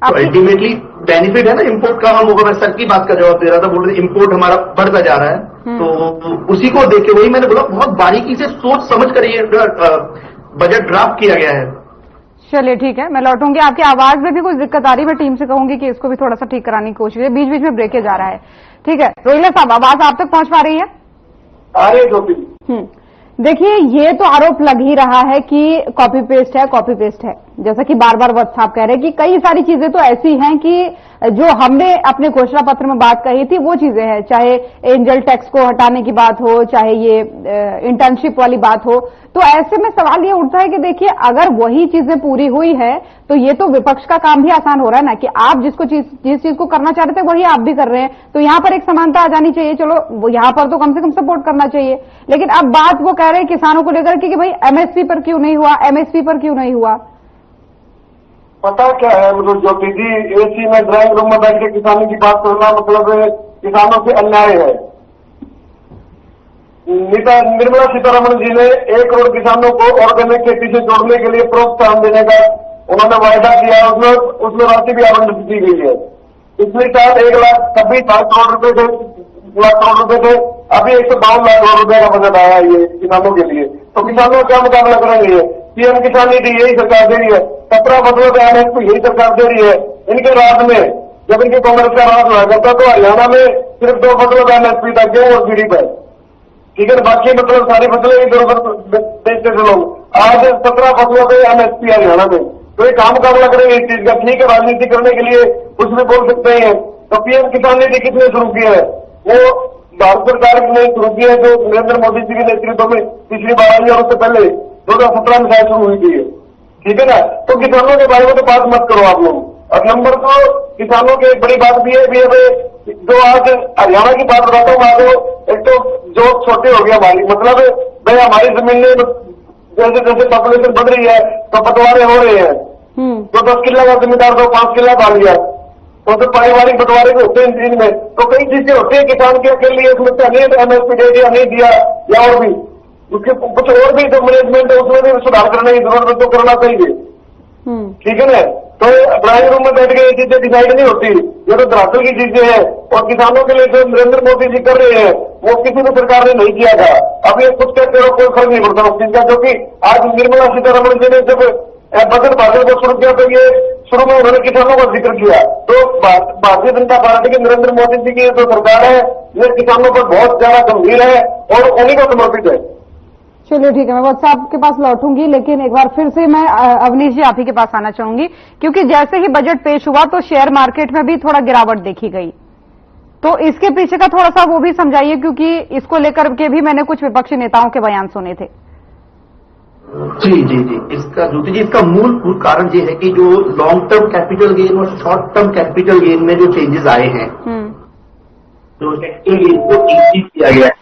तो अल्टीमेटली बेनिफिट है ना, इम्पोर्ट कम होगा। मैं सर की बात का जवाब दे रहा था, बोल रहे इम्पोर्ट हमारा बढ़ता जा रहा है, तो उसी को देख के वही मैंने बोला बहुत बारीकी से सोच समझ कर ये बजट ड्राफ्ट किया गया है। चलिए ठीक है, मैं लौटूंगी। आपकी आवाज में भी कुछ दिक्कत आ रही है, मैं टीम से कहूंगी कि इसको भी थोड़ा सा ठीक कराने की कोशिश है, बीच बीच में ब्रेकेज आ रहा है। ठीक है रोहिला साहब, आवाज आप तक पहुंच पा रही है? अरे देखिए ये तो आरोप लग ही रहा है कि कॉपी पेस्ट है, कॉपी पेस्ट है, जैसा कि बार बार वत्स साहब कह रहे हैं कि कई सारी चीजें तो ऐसी हैं कि जो हमने अपने घोषणा पत्र में बात कही थी वो चीजें हैं, चाहे एंजल टैक्स को हटाने की बात हो, चाहे ये इंटर्नशिप वाली बात हो। तो ऐसे में सवाल ये उठता है कि देखिए अगर वही चीजें पूरी हुई है तो ये तो विपक्ष का काम भी आसान हो रहा है ना, कि आप जिस चीज को करना चाह रहे थे वही आप भी कर रहे हैं, तो यहां पर एक समानता आ जानी चाहिए। चलो यहां पर तो कम से कम सपोर्ट करना चाहिए, लेकिन अब बात वो कह रहे हैं किसानों को लेकर कि भाई एमएसपी पर क्यों नहीं हुआ, एमएसपी पर क्यों नहीं हुआ? पता क्या है मतलब ज्योति जी, एसी में ड्राइंग रूम में बैठ के किसानों की बात करना मतलब किसानों से अन्याय है। निर्मला सीतारमण जी ने 1 करोड़ किसानों को ऑर्गेनिक खेती से जोड़ने के लिए प्रोत्साहन देने का उन्होंने वायदा किया, उसमें राशि भी आवंटित की गई है। पिछले साल 1,26,00,000 करोड़ रुपए थे, अभी 152 लाख करोड़ रुपए का बजट आया है ये किसानों के लिए। तो किसानों का क्या मुकाबला करेंगे? पीएम किसान निधि यही सरकार दे रही है, 17 फसलों के आने को यही सरकार दे रही है। इनके राज में जब इनके कांग्रेस का राज हुआ करता तो हरियाणा में सिर्फ 2 फसलों का एमएसपी था, गेहूं और जीडी पर, ठीक है। बाकी मतलब सारी फसलें इधर उधर बेचते थे लोग। आज 17 फसलों पे एमएसपी है हरियाणा में, तो ये काम मुकाबला करेंगे इस चीज का। ठीक है, राजनीति करने के लिए कुछ भी बोल सकते हैं। तो पीएम किसान निधि किसने शुरू किया है? वो भारत सरकार ने शुरू किया है, जो नरेंद्र मोदी जी के नेतृत्व में पिछली बार आई और उससे पहले 2017 में शायद शुरू हुई थी, ठीक है ना। तो किसानों के बारे में तो बात मत करो आप लोग। और नंबर 2, किसानों की एक बड़ी बात भी है जो आज हरियाणा की बात बताता हूँ मैं आपको। एक तो जो छोटे हो गया हमारी, मतलब भाई हमारी जमीन में जैसे जैसे पॉपुलेशन बढ़ रही है तो बंटवारे हो रहे हैं। तो 10 किला का जमींदार तो 5 किला डाल दिया, तो पारिवारिक बंटवारे भी होते हैं इन में। तो कई चीजें होती है किसान के अकेले समस्या नहीं है, एमएसपी दे दिया नहीं दिया या और भी उसके कुछ और भी जो मैनेजमेंट है उसमें भी सुधार करने की जरूरत है, तो करना चाहिए, ठीक है ना। तो ड्राइंग रूम में बैठ के ये चीजें डिसाइड नहीं होती, ये तो धरातल की चीजें हैं। और किसानों के लिए जो नरेंद्र मोदी जी कर रहे हैं वो किसी भी सरकार ने नहीं किया था। अब ये कुछ कहते हो कोई फर्क नहीं पड़ता उस चीज का, जो कि आज निर्मला सीतारमण जी ने जब बजट भाषण को शुरू किया तो ये शुरू में उन्होंने किसानों का जिक्र किया। तो भारतीय जनता पार्टी की नरेंद्र मोदी जी की जो सरकार है ये किसानों पर बहुत ज्यादा गंभीर है और उन्हीं को समर्पित है। चलिए ठीक है, मैं वत्स साहब के पास लौटूंगी, लेकिन एक बार फिर से मैं अवनीश जी आप ही के पास आना चाहूंगी, क्योंकि जैसे ही बजट पेश हुआ तो शेयर मार्केट में भी थोड़ा गिरावट देखी गई। तो इसके पीछे का थोड़ा सा वो भी समझाइए, क्योंकि इसको लेकर के भी मैंने कुछ विपक्षी नेताओं के बयान सुने थे। जी जी जी, इसका ज्योति जी इसका मूल कारण ये है कि जो लॉन्ग टर्म कैपिटल गेन और शॉर्ट टर्म कैपिटल गेन में जो चेंजेस आए हैं, तो कैपिटल गेन को इंक्रीज किया गया है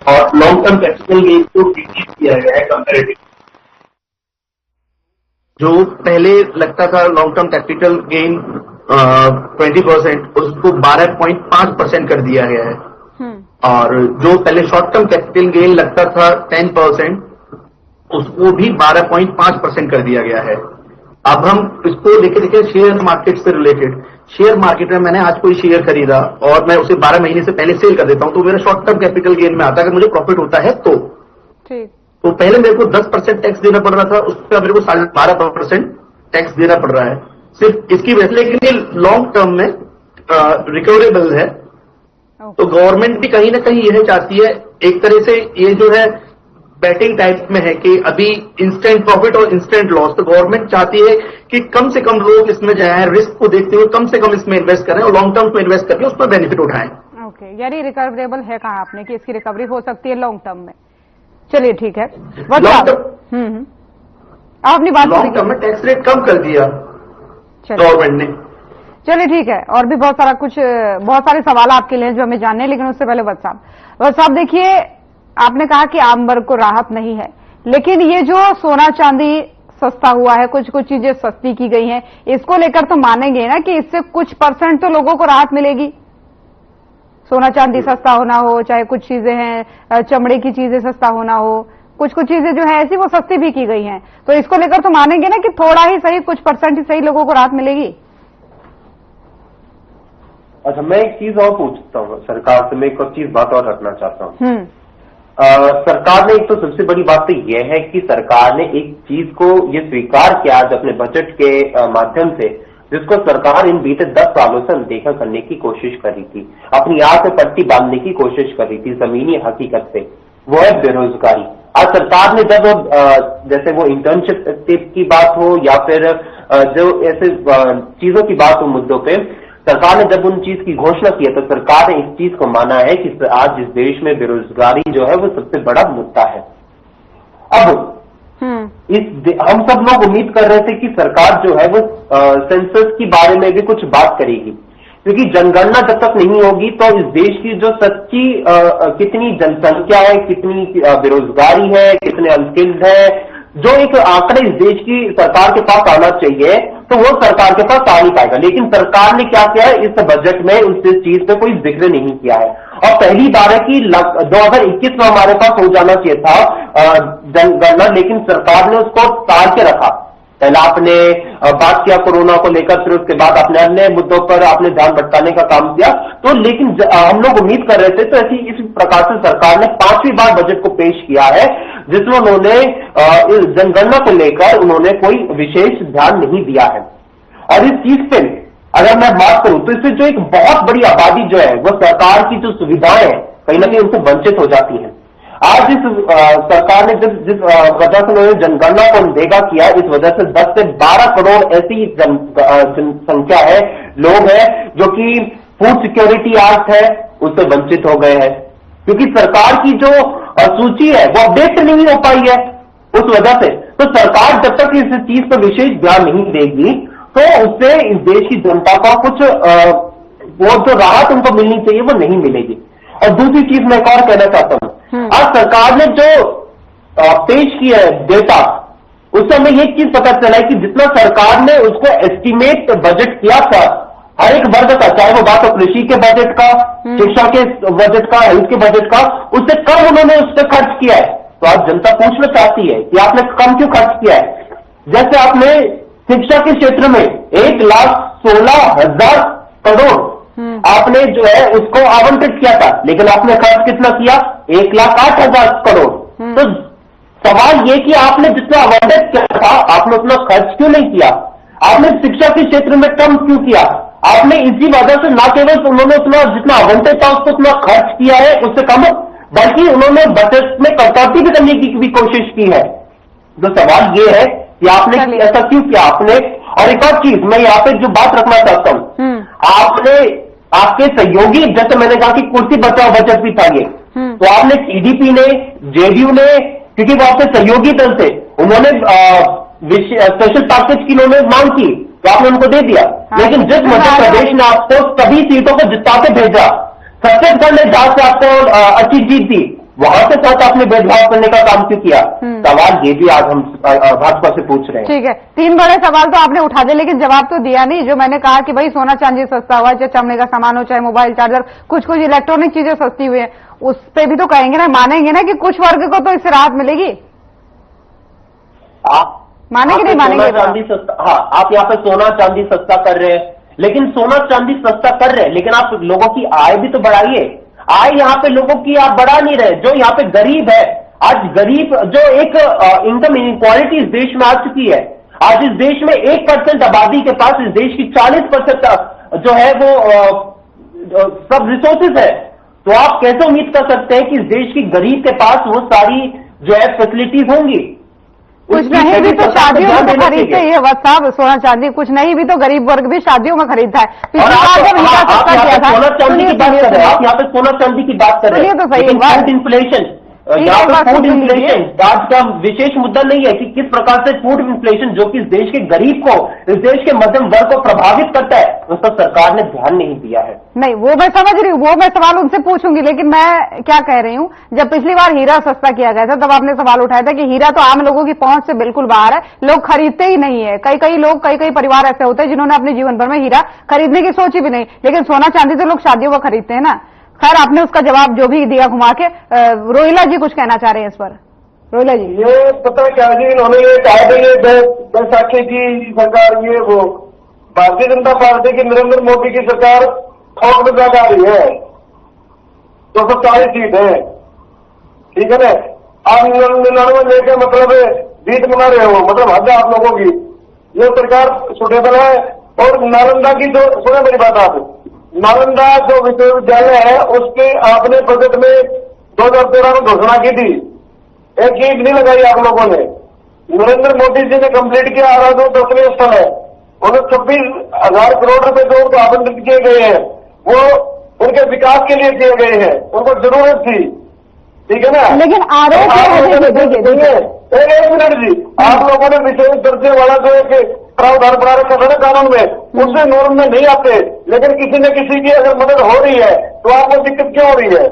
और लॉन्ग टर्म कैपिटल गेन को डिक्रीज किया गया है कंपैरेटिव। जो पहले लगता था लॉन्ग टर्म कैपिटल गेन 20%, उसको 12.5% कर दिया गया है। और जो पहले शॉर्ट टर्म कैपिटल गेन लगता था 10%, उसको भी 12.5% कर दिया गया है। अब हम इसको लेके देखें शेयर मार्केट से रिलेटेड। शेयर मार्केट में मैंने आज कोई शेयर खरीदा और मैं उसे 12 महीने से पहले सेल कर देता हूं तो मेरा शॉर्ट टर्म कैपिटल गेन में आता है, अगर मुझे प्रॉफिट होता है तो। ठीक। तो पहले मेरे को 10% टैक्स देना पड़ रहा था, उस पर मेरे को 12.5% टैक्स देना पड़ रहा है सिर्फ इसकी वजह से। लेकिन ये लॉन्ग टर्म में रिकवरेबल है। तो गवर्नमेंट भी कहीं ना कहीं यह चाहती है, एक तरह से ये जो है बैटिंग टाइप में है कि अभी इंस्टेंट प्रॉफिट और इंस्टेंट लॉस। तो गवर्नमेंट चाहती है कि कम से कम लोग इसमें जो है रिस्क को देखते हुए कम से कम इसमें इन्वेस्ट करें और लॉन्ग टर्म में इन्वेस्ट करके उस पर बेनिफिट उठाएं। ओके, यानी रिकवरेबल है, कहा आपने कि इसकी रिकवरी हो सकती है लॉन्ग टर्म में। चलिए ठीक है, लॉन्ग आप अपनी बात लॉन्ग टर्म में टैक्स रेट कम कर दिया गवर्नमेंट ने। चलिए ठीक है, और भी बहुत सारे सवाल आपके लिए जो हमें जानने हैं, लेकिन उससे पहले वत्स साहब देखिए, आपने कहा कि आम वर्ग को राहत नहीं है, लेकिन ये जो सोना चांदी सस्ता हुआ है, कुछ कुछ चीजें सस्ती की गई हैं, इसको लेकर तो मानेंगे ना कि इससे कुछ परसेंट तो लोगों को राहत मिलेगी। सोना चांदी सस्ता होना हो, चाहे कुछ चीजें हैं चमड़े की चीजें सस्ता होना हो, कुछ कुछ चीजें जो है ऐसी वो सस्ती भी की गई हैं, तो इसको लेकर तो मानेंगे ना कि थोड़ा ही सही, कुछ परसेंट ही सही लोगों को राहत मिलेगी। अच्छा, मैं एक चीज और पूछता हूँ सरकार से, मैं एक चीज बात और रखना चाहता हूँ। सरकार ने एक तो सबसे बड़ी बात तो यह है कि सरकार ने एक चीज को ये स्वीकार किया आज अपने बजट के माध्यम से, जिसको सरकार इन बीते 10 सालों से अनदेखा करने की कोशिश कर रही थी, अपनी आंख में पट्टी बांधने की कोशिश कर रही थी जमीनी हकीकत से, वो है बेरोजगारी। आज सरकार ने जब जैसे वो इंटर्नशिप की बात हो या फिर जो ऐसे चीजों की बात हो, मुद्दों पे सरकार ने जब उन चीज की घोषणा की है, तो सरकार ने इस चीज को माना है कि आज इस देश में बेरोजगारी जो है वो सबसे बड़ा मुद्दा है। अब हम सब लोग उम्मीद कर रहे थे कि सरकार जो है वो सेंसस के बारे में भी कुछ बात करेगी, क्योंकि जनगणना जब तक नहीं होगी तो इस देश की जो सच्ची कितनी जनसंख्या है, कितनी बेरोजगारी है, कितने अनस्किल्ड है, जो एक आंकड़े इस देश की सरकार के पास आना चाहिए, तो वो सरकार के पास आ नहीं पाएगा। लेकिन सरकार ने क्या किया है, इस बजट में उस चीज पे कोई जिक्र नहीं किया है। और पहली बार है कि 2021 में हमारे पास हो जाना चाहिए था जनगणना, लेकिन सरकार ने उसको टाल के रखा। पहले आपने बात किया कोरोना को लेकर, फिर उसके बाद अपने अन्य मुद्दों पर आपने ध्यान भटकाने का काम किया। तो लेकिन हम लोग उम्मीद कर रहे थे, तो ऐसी इस प्रकार से सरकार ने 5वीं बार बजट को पेश किया है, जिसमें उन्होंने इस जनगणना को लेकर उन्होंने कोई विशेष ध्यान नहीं दिया है। और इस चीज पे अगर मैं बात करूं तो इससे जो एक बहुत बड़ी आबादी जो है वो सरकार की जो सुविधाएं कहीं ना कहीं उनसे वंचित हो जाती हैं। आज इस सरकार ने जिस वजह से उन्होंने जनगणना को अनदेखा किया, इस वजह से 10 से 12 करोड़ ऐसी जनसंख्या है, लोग हैं जो कि फूड सिक्योरिटी एक्ट है उससे वंचित हो गए हैं, क्योंकि सरकार की जो सूची है वो अपडेट नहीं हो पाई है उस वजह से। तो सरकार जब तक इस चीज पर विशेष ध्यान नहीं देगी तो उससे इस देश की जनता को कुछ वो जो राहत उनको मिलनी चाहिए वो नहीं मिलेगी। और दूसरी चीज मैं एक और कहना चाहता हूं, आज सरकार ने जो पेश किया है डेटा, उससे हमें एक चीज पता चला है कि जितना सरकार ने उसको एस्टिमेट बजट किया था हर एक वर्ग का, चाहे वो बात हो कृषि के बजट का, शिक्षा के बजट का, हेल्थ के बजट का, उससे कम उन्होंने उस पर खर्च किया है। तो आज जनता पूछना चाहती है कि आपने कम क्यों खर्च किया है। जैसे आपने शिक्षा के क्षेत्र में 1,16,000 करोड़ आपने जो है उसको आवंटित किया था, लेकिन आपने खर्च कितना किया, 1,08,000 करोड़। तो सवाल ये कि आपने जितना आवंटित किया था आपने उतना खर्च क्यों नहीं किया, आपने शिक्षा के क्षेत्र में कम क्यों किया। आपने इसी वजह से न केवल उन्होंने उतना जितना आवंटित था उसको उतना खर्च किया है, उससे कम, बल्कि उन्होंने बजट में कटौती भी करने की भी कोशिश की है। तो सवाल ये है कि आपने ऐसा क्यों किया आपने। और एक और चीज मैं यहाँ पे जो बात रखना चाहता हूं, आपने आपके सहयोगी, जैसे मैंने कहा कि कुर्सी बचाओ बजट भी था ये, तो आपने टीडीपी ने, जेडीयू ने, क्योंकि वो आपके सहयोगी दल थे, उन्होंने स्पेशल पैकेज की उन्होंने मांग की तो आपने उनको दे दिया। लेकिन जिस मध्य प्रदेश ने आपको सभी सीटों को जिता के भेजा, छत्तीसगढ़ ने जहां से आपको अच्छी जीत दी, वहां से साथ आपने भेदभाव करने का काम क्यों किया। सवाल ये भी आज हम भाजपा से पूछ रहे हैं। ठीक है, 3 बड़े सवाल तो आपने उठा दिए, लेकिन जवाब तो दिया नहीं। जो मैंने कहा कि भाई सोना चांदी सस्ता हुआ, चाहे चमड़े का सामान हो, चाहे मोबाइल चार्जर, कुछ कुछ इलेक्ट्रॉनिक चीजें सस्ती हुई है, उस पर भी तो कहेंगे ना, मानेंगे ना कि कुछ वर्ग को तो इससे राहत मिलेगी। मानेंगे नहीं मानेंगे। चांदी सस्ता, हाँ, आप यहाँ पे सोना चांदी सस्ता कर रहे हैं, लेकिन सोना चांदी सस्ता कर रहे हैं, लेकिन आप लोगों की आय भी तो बढ़ाइए। आय यहाँ पे लोगों की आप बढ़ा नहीं रहे। जो यहाँ पे गरीब है, आज गरीब जो एक इनकम इनक्वालिटी इस देश में आ चुकी है, आज इस देश में 1% आबादी के पास इस देश की 40% जो है वो सब रिसोर्सेज है, तो आप कैसे उम्मीद कर सकते हैं कि इस देश की गरीब के पास वो सारी जो है फैसिलिटीज होंगी? कुछ नहीं भी तो शादियों में तो खरीदते ही है बस साहब, सोना चांदी कुछ नहीं भी तो गरीब वर्ग भी शादियों में खरीदता है। और आप यहाँ पे सोना चांदी की बात कर रहे हैं, आप यहाँ पे सोना चांदी की बात कर रहे हैं, तो सही फूड इन्फ्लेशन, यहाँ पे फूड इन्फ्लेशन आज का विशेष मुद्दा नहीं है कि किस प्रकार से फूड इन्फ्लेशन जो कि इस देश के गरीब को, इस देश के मध्यम वर्ग को प्रभावित करता है, उस पर सरकार ने ध्यान नहीं दिया है। नहीं वो मैं समझ रही हूँ, वो मैं सवाल उनसे पूछूंगी, लेकिन मैं क्या कह रही हूँ, जब पिछली बार हीरा सस्ता किया गया था तब आपने सवाल उठाया था कि हीरा तो आम लोगों की पहुंच से बिल्कुल बाहर है, लोग खरीदते ही नहीं है। कई लोग, कई परिवार ऐसे होते हैं जिन्होंने अपने जीवन भर में हीरा खरीदने की सोची भी नहीं, लेकिन सोना चांदी तो लोग शादियों में खरीदते हैं ना। खैर आपने उसका जवाब जो भी दिया घुमा के। रोहिला जी कुछ कहना चाह रहे हैं इस पर। रोहिला जी, ये पता क्या जी, इन्होंने ये कहा था ये बैसाखी की सरकार, ये वो भारतीय जनता पार्टी की नरेंद्र मोदी की सरकार थोक में ज्यादा आ रही है, 240 सीट है, ठीक है ना। आप 99 लेके मतलब जीत बना रहे हो, मतलब हद है आप लोगों की। ये सरकार सुटेबल है। और नालंदा की जो, सुने मेरी बात आप, नालंदा जो विश्वविद्यालय है उसके आपने बजट में 2013 में घोषणा की थी, एक ईंट नहीं लगाई आप लोगों ने। नरेंद्र मोदी जी ने कंप्लीट किया, आराधो दर्शनीय स्थल है, उन्हें 26,000 करोड़ रुपए जो उनको आवंटित किए गए हैं वो उनके विकास के लिए किए गए हैं, उनको जरूरत थी, ठीक है ना। लेकिन आरोप देखिए एक मिनट जी, आप लोगों ने विशेष दर्जे वाला जो एक प्रावधान बना रखा था ना कानून में, उससे नॉर्म में नहीं आते, लेकिन किसी न किसी की अगर मदद हो रही है तो आपको दिक्कत क्यों हो रही है?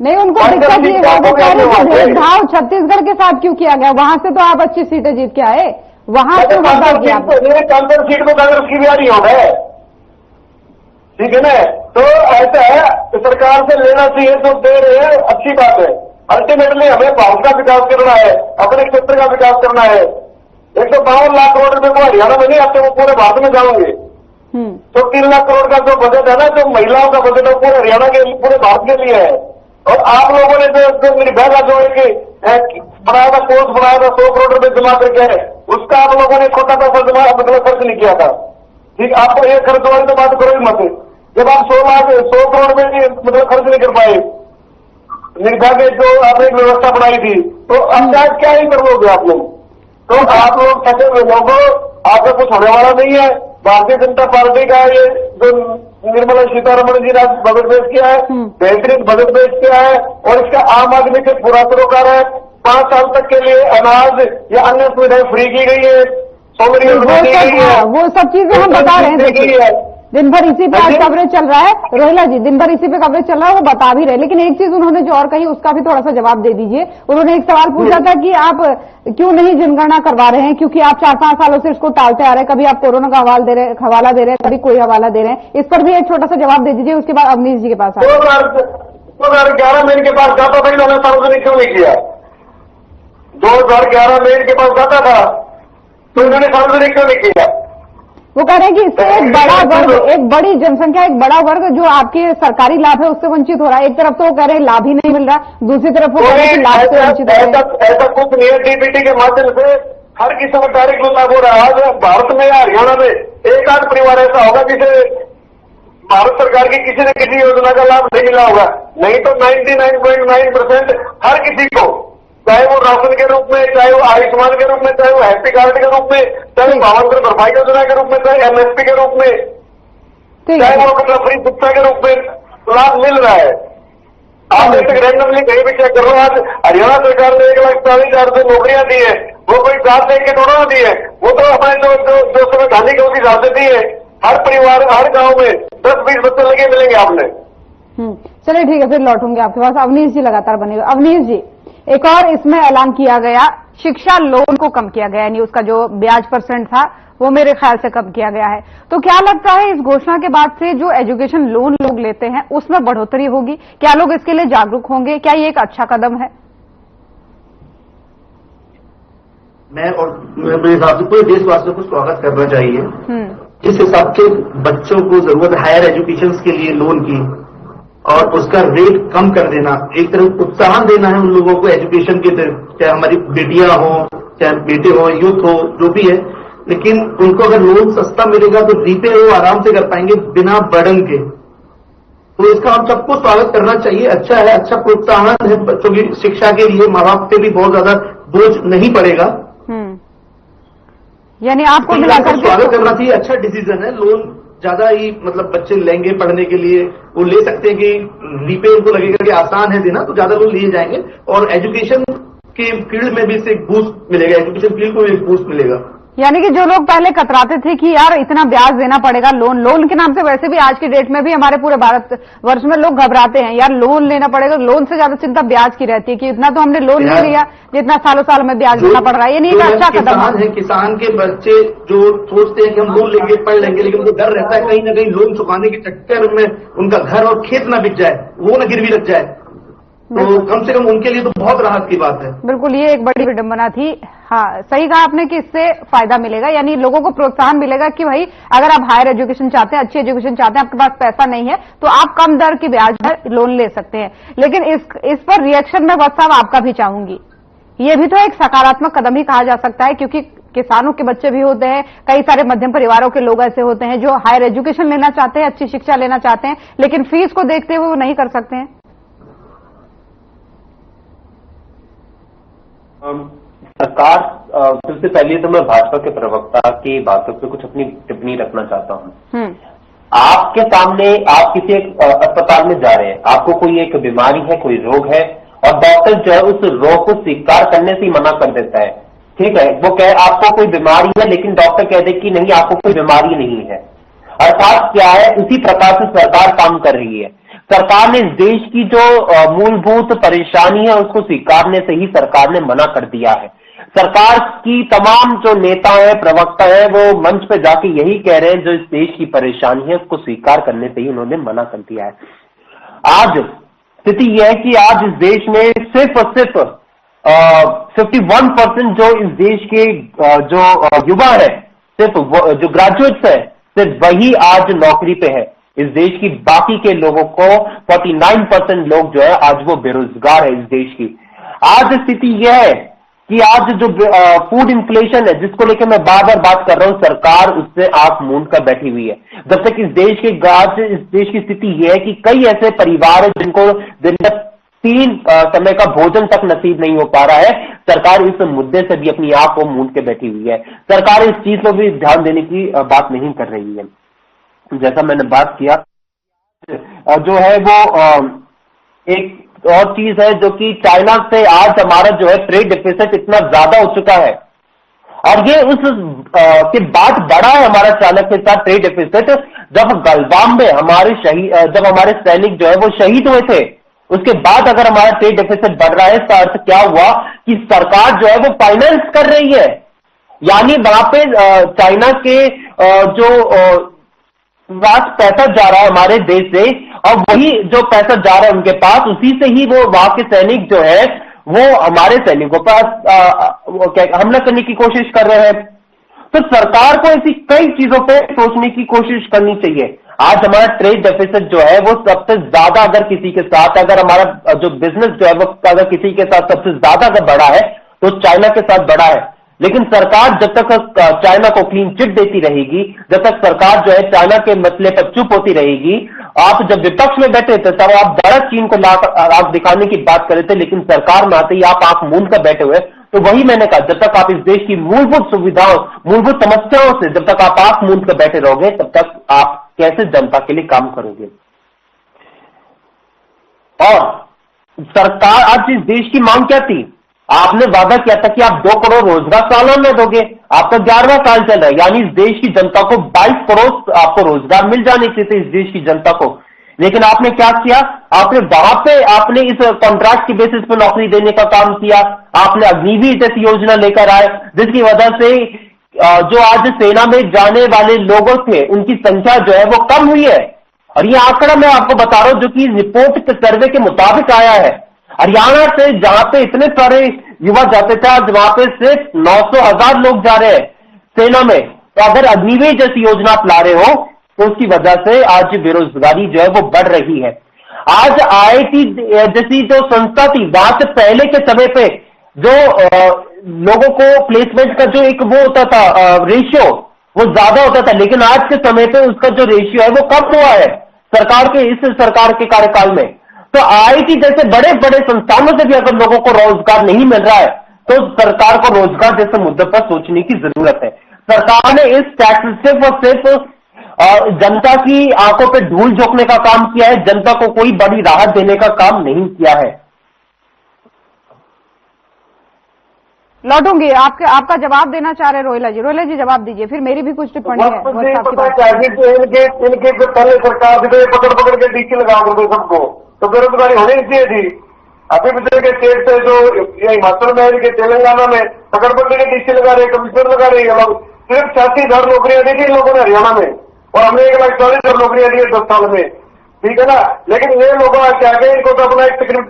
नहीं उनको दिक्कत ये है, वो कह रहे हैं भेदभाव छत्तीसगढ़ के साथ क्यों किया गया, वहां से तो आप अच्छी सीटें जीत के आए, वहां से भेदभाव किया। कांग्रेस सीट को कांग्रेस की भी आ रही है, ठीक है ना। तो ऐसा है, सरकार से लेना चाहिए तो दे रहे हैं, अच्छी बात है। अल्टीमेटली हमें भारत का विकास करना है, अपने क्षेत्र का विकास करना है। 152 लाख करोड़ रुपए को हरियाणा में नहीं आते, वो पूरे भारत में जाओगे तो 3 लाख करोड़ का जो बजट है ना, जो महिलाओं का बजट है पूरे हरियाणा के, पूरे भारत के लिए है। और आप लोगों ने जो मेरी बहन जो एक बनाया था, कोर्स बनाया था 100 करोड़ रुपए जमा करके, उसका आप लोगों ने छोटा पैसा जमा मतलब खर्च नहीं किया था, ठीक। आपको ये खर्च वाली तो बात करो ही मत। जब आप 100 करोड़ में मतलब खर्च नहीं कर पाए, निर्भया के जो आपने एक व्यवस्था बनाई थी, तो अब क्या ही कर लोगे आप लोग? तो आप लोग फंसे हुए लोगों, आपका कुछ होने वाला नहीं है। भारतीय जनता पार्टी का ये जो निर्मला सीतारमण जी ने बजट पेश किया है, बेहतरीन बजट पेश किया है, और इसका आम आदमी से पूरा सरोकार है। 5 साल तक के लिए अनाज या अन्य सुविधाएं फ्री की गई है, सोलर योजना दी गई है, वो सब चीजें हम बता रहे हैं। देखिए दिन भर इसी पे आज कवरेज चल रहा है, रोहिला जी दिन भर इसी पे कवरेज चल रहा है, वो बता भी रहे। लेकिन एक चीज उन्होंने जो और कही उसका भी थोड़ा सा जवाब दे दीजिए। उन्होंने एक सवाल पूछा था कि आप क्यों नहीं जनगणना करवा रहे हैं, क्योंकि आप 4-5 सालों से इसको टालते आ रहे हैं, कभी आप कोरोना का हवाला दे रहे हैं, कभी कोई हवाला दे रहे हैं। इस पर भी एक छोटा सा जवाब दे दीजिए, उसके बाद अवनीश जी के पास आए। 2011 में इनके पास जाता था, इन्होंने सार्वजनिक क्यों नहीं किया? 2011 में इनके पास जाता था तो इन्होंने सार्वजनिक क्यों नहीं किया? वो कह रहे हैं कि इससे एक बड़ा वर्ग, एक बड़ी जनसंख्या, एक बड़ा वर्ग जो आपके सरकारी लाभ है उससे वंचित हो रहा है। एक तरफ तो वो कह रहे हैं लाभ ही नहीं मिल रहा, दूसरी तरफ वो कह रहे हैं कि लाभ से वंचित हो रहे हैं। ऐसा कुछ नहीं है। डीबीटी के माध्यम से हर किसी को डायरेक्ट लाभ हो रहा है। आज भारत में या हरियाणा में एक आध परिवार ऐसा होगा जिसे भारत सरकार की किसी न किसी योजना का लाभ नहीं मिला होगा, नहीं तो 99.9% हर किसी को, चाहे वो राशन के रूप में, चाहे वो आयुष्मान के रूप में, चाहे वो हैप्पी कार्ड के रूप में, चाहे भावांतर भरपाई योजना के रूप में, चाहे एमएसपी के रूप में, चाहे वो मतलब फ्री शिक्षा के रूप में लाभ मिल रहा है। आप एक रैंडमली कहीं भी चेक कर लो, आज हरियाणा सरकार ने 1,40,000 से नौकरियां दी है, वो कोई साथ देख के थोड़ा दी है, वो तो अपने जो संवैधानिक है उस हिसाब से दी है। हर परिवार, हर गांव में 10-20 बच्चे लगे मिलेंगे आपने। चलिए ठीक है, फिर लौटूंगे आपके पास। अवनीश जी लगातार बने हुए। अवनीश जी, एक और इसमें ऐलान किया गया, शिक्षा लोन को कम किया गया, यानी उसका जो ब्याज % था वो मेरे ख्याल से कम किया गया है। तो क्या लगता है इस घोषणा के बाद से जो एजुकेशन लोन लोग लेते हैं उसमें बढ़ोतरी होगी? क्या लोग इसके लिए जागरूक होंगे? क्या ये एक अच्छा कदम है? मैं और मेरे हिसाब से पूरे देशवासियों को स्वागत करना चाहिए। जिस हिसाब के बच्चों को जरूरत है हायर एजुकेशन के लिए लोन की, और उसका रेट कम कर देना, एक तरफ उत्साहन देना है उन लोगों को एजुकेशन की तरफ, चाहे हमारी बेटियां हो चाहे बेटे हो, यूथ हो, जो भी है, लेकिन उनको अगर लोन सस्ता मिलेगा तो रीपे वो आराम से कर पाएंगे बिना बर्डन के। तो इसका हम सबको स्वागत करना चाहिए। अच्छा है, अच्छा प्रोत्साहन है बच्चों की शिक्षा के लिए, माँ बाप पे भी बहुत ज्यादा बोझ नहीं पड़ेगा। यानी आपको मिलाकर स्वागत करना चाहिए, अच्छा डिसीजन है। लोन ज्यादा ही मतलब बच्चे लेंगे पढ़ने के लिए, वो ले सकते हैं कि रीपे उनको लगेगा कि आसान है देना, तो ज्यादा लोग लिए जाएंगे और एजुकेशन के फील्ड में भी इससे एक बूस्ट मिलेगा, एजुकेशन फील्ड को भी एक बूस्ट मिलेगा। यानी कि जो लोग पहले कतराते थे कि यार इतना ब्याज देना पड़ेगा, लोन के नाम से, वैसे भी आज की डेट में भी हमारे पूरे भारत वर्ष में लोग घबराते हैं, यार लोन लेना पड़ेगा, लोन से ज्यादा चिंता ब्याज की रहती है कि इतना तो हमने लोन नहीं लिया जितना सालों साल में ब्याज देना पड़ रहा है। ये नहीं एक अच्छा कदम है। किसान के बच्चे जो सोचते हैं कि हम लोन लेंगे पढ़ लेंगे, लेकिन उनको डर रहता है कहीं ना कहीं लोन चुकाने के चक्कर में उनका घर और खेत ना बिक जाए, वो ना गिरवी रख जाए, तो कम से कम उनके लिए तो बहुत राहत की बात है। बिल्कुल, ये एक बड़ी विडंबना थी। हाँ, सही कहा आपने कि इससे फायदा मिलेगा, यानी लोगों को प्रोत्साहन मिलेगा कि भाई अगर आप हायर एजुकेशन चाहते हैं, अच्छी एजुकेशन चाहते हैं, आपके पास पैसा नहीं है तो आप कम दर की ब्याज पर लोन ले सकते हैं। लेकिन इस पर रिएक्शन में वत्स साहब आपका भी चाहूंगी, ये भी तो एक सकारात्मक कदम ही कहा जा सकता है, क्योंकि किसानों के बच्चे भी होते हैं, कई सारे मध्यम परिवारों के लोग ऐसे होते हैं जो हायर एजुकेशन लेना चाहते हैं, अच्छी शिक्षा लेना चाहते हैं, लेकिन फीस को देखते हुए वो नहीं कर सकते हैं। सरकार, सबसे पहले तो मैं भाजपा के प्रवक्ता की बातों पे कुछ अपनी टिप्पणी रखना चाहता हूं। आपके सामने आप किसी एक अस्पताल में जा रहे हैं, आपको कोई एक बीमारी है, कोई रोग है, और डॉक्टर जो है उस रोग को स्वीकार करने से ही मना कर देता है। ठीक है, वो कहे आपको कोई बीमारी है, लेकिन डॉक्टर कह दे कि नहीं आपको कोई बीमारी नहीं है। अर्थात क्या है, उसी प्रकार से सरकार काम कर रही है। सरकार ने इस देश की जो मूलभूत परेशानी है उसको स्वीकारने से ही सरकार ने मना कर दिया है। सरकार की तमाम जो नेता है, प्रवक्ता है, वो मंच पे जाके यही कह रहे हैं जो इस देश की परेशानी है उसको स्वीकार करने से ही उन्होंने मना कर दिया है। आज स्थिति यह है कि आज इस देश में सिर्फ और सिर्फ 51% जो इस देश के जो युवा है, सिर्फ जो ग्रेजुएट्स है, सिर्फ वही आज नौकरी पे है। इस देश की बाकी के लोगों को 49% लोग जो है आज वो बेरोजगार है इस देश की। आज स्थिति यह है कि आज जो फूड इन्फ्लेशन है, जिसको लेकर मैं बार बार बात कर रहा हूं, सरकार उससे आंख मूंद कर बैठी हुई है। जब तक इस देश की स्थिति यह है कि कई ऐसे परिवार है जिनको दिन में 3 समय का भोजन तक नसीब नहीं हो पा रहा है, सरकार इस मुद्दे से भी अपनी आंख को मूंद के बैठी हुई है। सरकार इस चीज पर भी ध्यान देने की बात नहीं कर रही है। जैसा मैंने बात किया, जो है वो एक और चीज है जो कि चाइना से आज हमारा जो है ट्रेड डेफिसिट इतना ज्यादा हो चुका है, और ये उस के बाद बढ़ा है हमारा चाइना के साथ ट्रेड डेफिसिट जब गलवान में जब हमारे सैनिक जो है वो शहीद हुए थे, उसके बाद अगर हमारा ट्रेड डेफिसिट बढ़ रहा है, इसका अर्थ क्या हुआ कि सरकार जो है वो फाइनेंस कर रही है। यानी वहां पे चाइना के जो पैसा जा रहा है हमारे देश से, और वही जो पैसा जा रहा है उनके पास, उसी से ही वो वहां के सैनिक जो है वो हमारे सैनिकों पर हमला करने की कोशिश कर रहे हैं। तो सरकार को ऐसी कई चीजों पे सोचने की कोशिश करनी चाहिए। आज हमारा ट्रेड डेफिसिट जो है वो सबसे ज्यादा, अगर किसी के साथ, अगर हमारा जो बिजनेस जो है वो अगर किसी के साथ सबसे ज्यादा अगर बढ़ा है तो चाइना के साथ बढ़ा है। लेकिन सरकार जब तक चाइना को क्लीन चिट देती रहेगी, जब तक सरकार जो है चाइना के मसले पर चुप होती रहेगी। आप जब विपक्ष में बैठे थे तब आप बड़ा चीन को आंख दिखाने की बात कर रहे थे, लेकिन सरकार में आते ही आप आंख मूंद कर बैठे हुए। तो वही मैंने कहा, जब तक आप इस देश की मूलभूत सुविधाओं, मूलभूत समस्याओं से जब तक आप आंख मूंद कर बैठे रहोगे, तब तक आप कैसे जनता के लिए काम करोगे। और सरकार आज इस देश की मांग क्या थी? आपने वादा किया था कि आप 2 करोड़ रोजगार सालों में दोगे। आपका 11वां साल चल रहा है, यानी इस देश की जनता को 22 करोड़ आपको रोजगार मिल जाने चाहिए इस देश की जनता को। लेकिन आपने क्या किया? आपने वहां पे आपने इस कॉन्ट्रैक्ट की बेसिस पे नौकरी देने का काम किया। आपने अग्निवीर जैसी योजना लेकर आए, जिसकी वजह से जो आज सेना में जाने वाले लोगों थे उनकी संख्या जो है वो कम हुई है। और ये आंकड़ा मैं आपको बता रहा हूं जो कि रिपोर्ट के सर्वे के मुताबिक आया है। हरियाणा से जहां पे इतने सारे युवा जाते थे, आज वहां पे सिर्फ 900,000 लोग जा रहे हैं सेना में। तो अगर अग्निवीर जैसी योजना आप ला रहे हो तो उसकी वजह से आज बेरोजगारी जो है वो बढ़ रही है। आज आईआईटी जैसी जो संस्था थी, वहां से पहले के समय पे जो लोगों को प्लेसमेंट का जो एक वो होता था रेशियो, वो ज्यादा होता था, लेकिन आज के समय पे उसका जो रेशियो है वो कम हुआ है इस सरकार के कार्यकाल में। तो आईआईटी जैसे बड़े बड़े संस्थानों से भी अगर लोगों को रोजगार नहीं मिल रहा है, तो सरकार को रोजगार जैसे मुद्दे पर सोचने की जरूरत है। सरकार ने इस टैक्स सिर्फ और सिर्फ जनता की आंखों पे धूल झोंकने का काम किया है, जनता को कोई बड़ी राहत देने का काम नहीं किया है। लौटूंगी आपका जवाब देना चाह रहे रोहिला जी। रोहिला जी जवाब दीजिए, फिर मेरी भी कुछ टिप्पणी है। इनके पहले सरकार थी तो ये पकड़ के डीसी लगा दो सबको, तो बेरोजगारी होनी नहीं चाहिए थी। अभी पिछले के स्टेट से जो हिमाचल में के तेलंगाना में पकड़ के डीसी लगा रहे, कमिश्नर लगा रही है लोग। सिर्फ 86,000 नौकरियां दी थी इन लोगों ने हरियाणा में, और हमने 1,40,000 नौकरियां दी है 10 साल में, ठीक है ना। लेकिन ये लोगों ने क्या किया, इनको तो अपना एक स्क्रिप्ट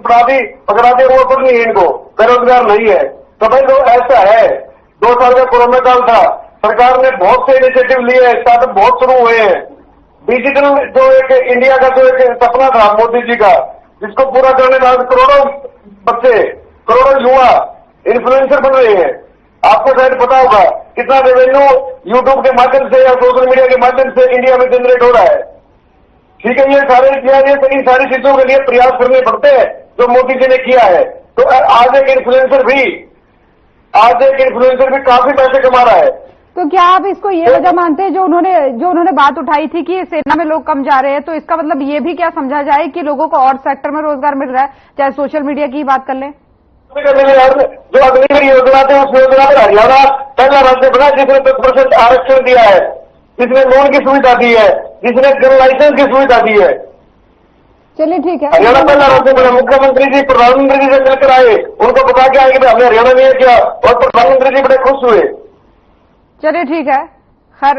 पकड़ा दी, वो कुछ नहीं है, इनको बेरोजगार नहीं है। तो भाई जो ऐसा है, 2 साल का कोरोना काल था, सरकार ने बहुत से इनिशिएटिव लिए, स्टार्टअप बहुत शुरू हुए हैं। डिजिटल जो एक इंडिया का जो एक सपना था मोदी जी का, जिसको पूरा करने में आज करोड़ों बच्चे, करोड़ों युवा इन्फ्लुएंसर बन रहे हैं। आपको शायद पता होगा कितना रेवेन्यू यूट्यूब के माध्यम से या सोशल मीडिया के माध्यम से इंडिया में जनरेट हो रहा है, ठीक है। ये सारी चीजों के लिए प्रयास करने पड़ते हैं जो मोदी जी ने किया है। तो आज एक इन्फ्लुएंसर भी काफी पैसे कमा रहा है। तो क्या आप इसको ये वजह मानते हैं जो उन्होंने बात उठाई थी कि सेना में लोग कम जा रहे हैं, तो इसका मतलब ये भी क्या समझा जाए कि लोगों को और सेक्टर में रोजगार मिल रहा है, चाहे सोशल मीडिया की बात कर लें? जो अग्निवीर योजना थी, उस योजना पर हरियाणा पहला राज्य बना जिसने 10% आरक्षण दिया है, जिसने लोन की सुविधा दी है, जिसने गन लाइसेंस की सुविधा दी है। चलिए ठीक है। हरियाणा पहला राज्य बना। मुख्यमंत्री जी प्रधानमंत्री जी से मिलकर आए, उनको बता के आए कि हमने हरियाणा में किया, और प्रधानमंत्री जी बड़े खुश हुए। चलिए ठीक है। खैर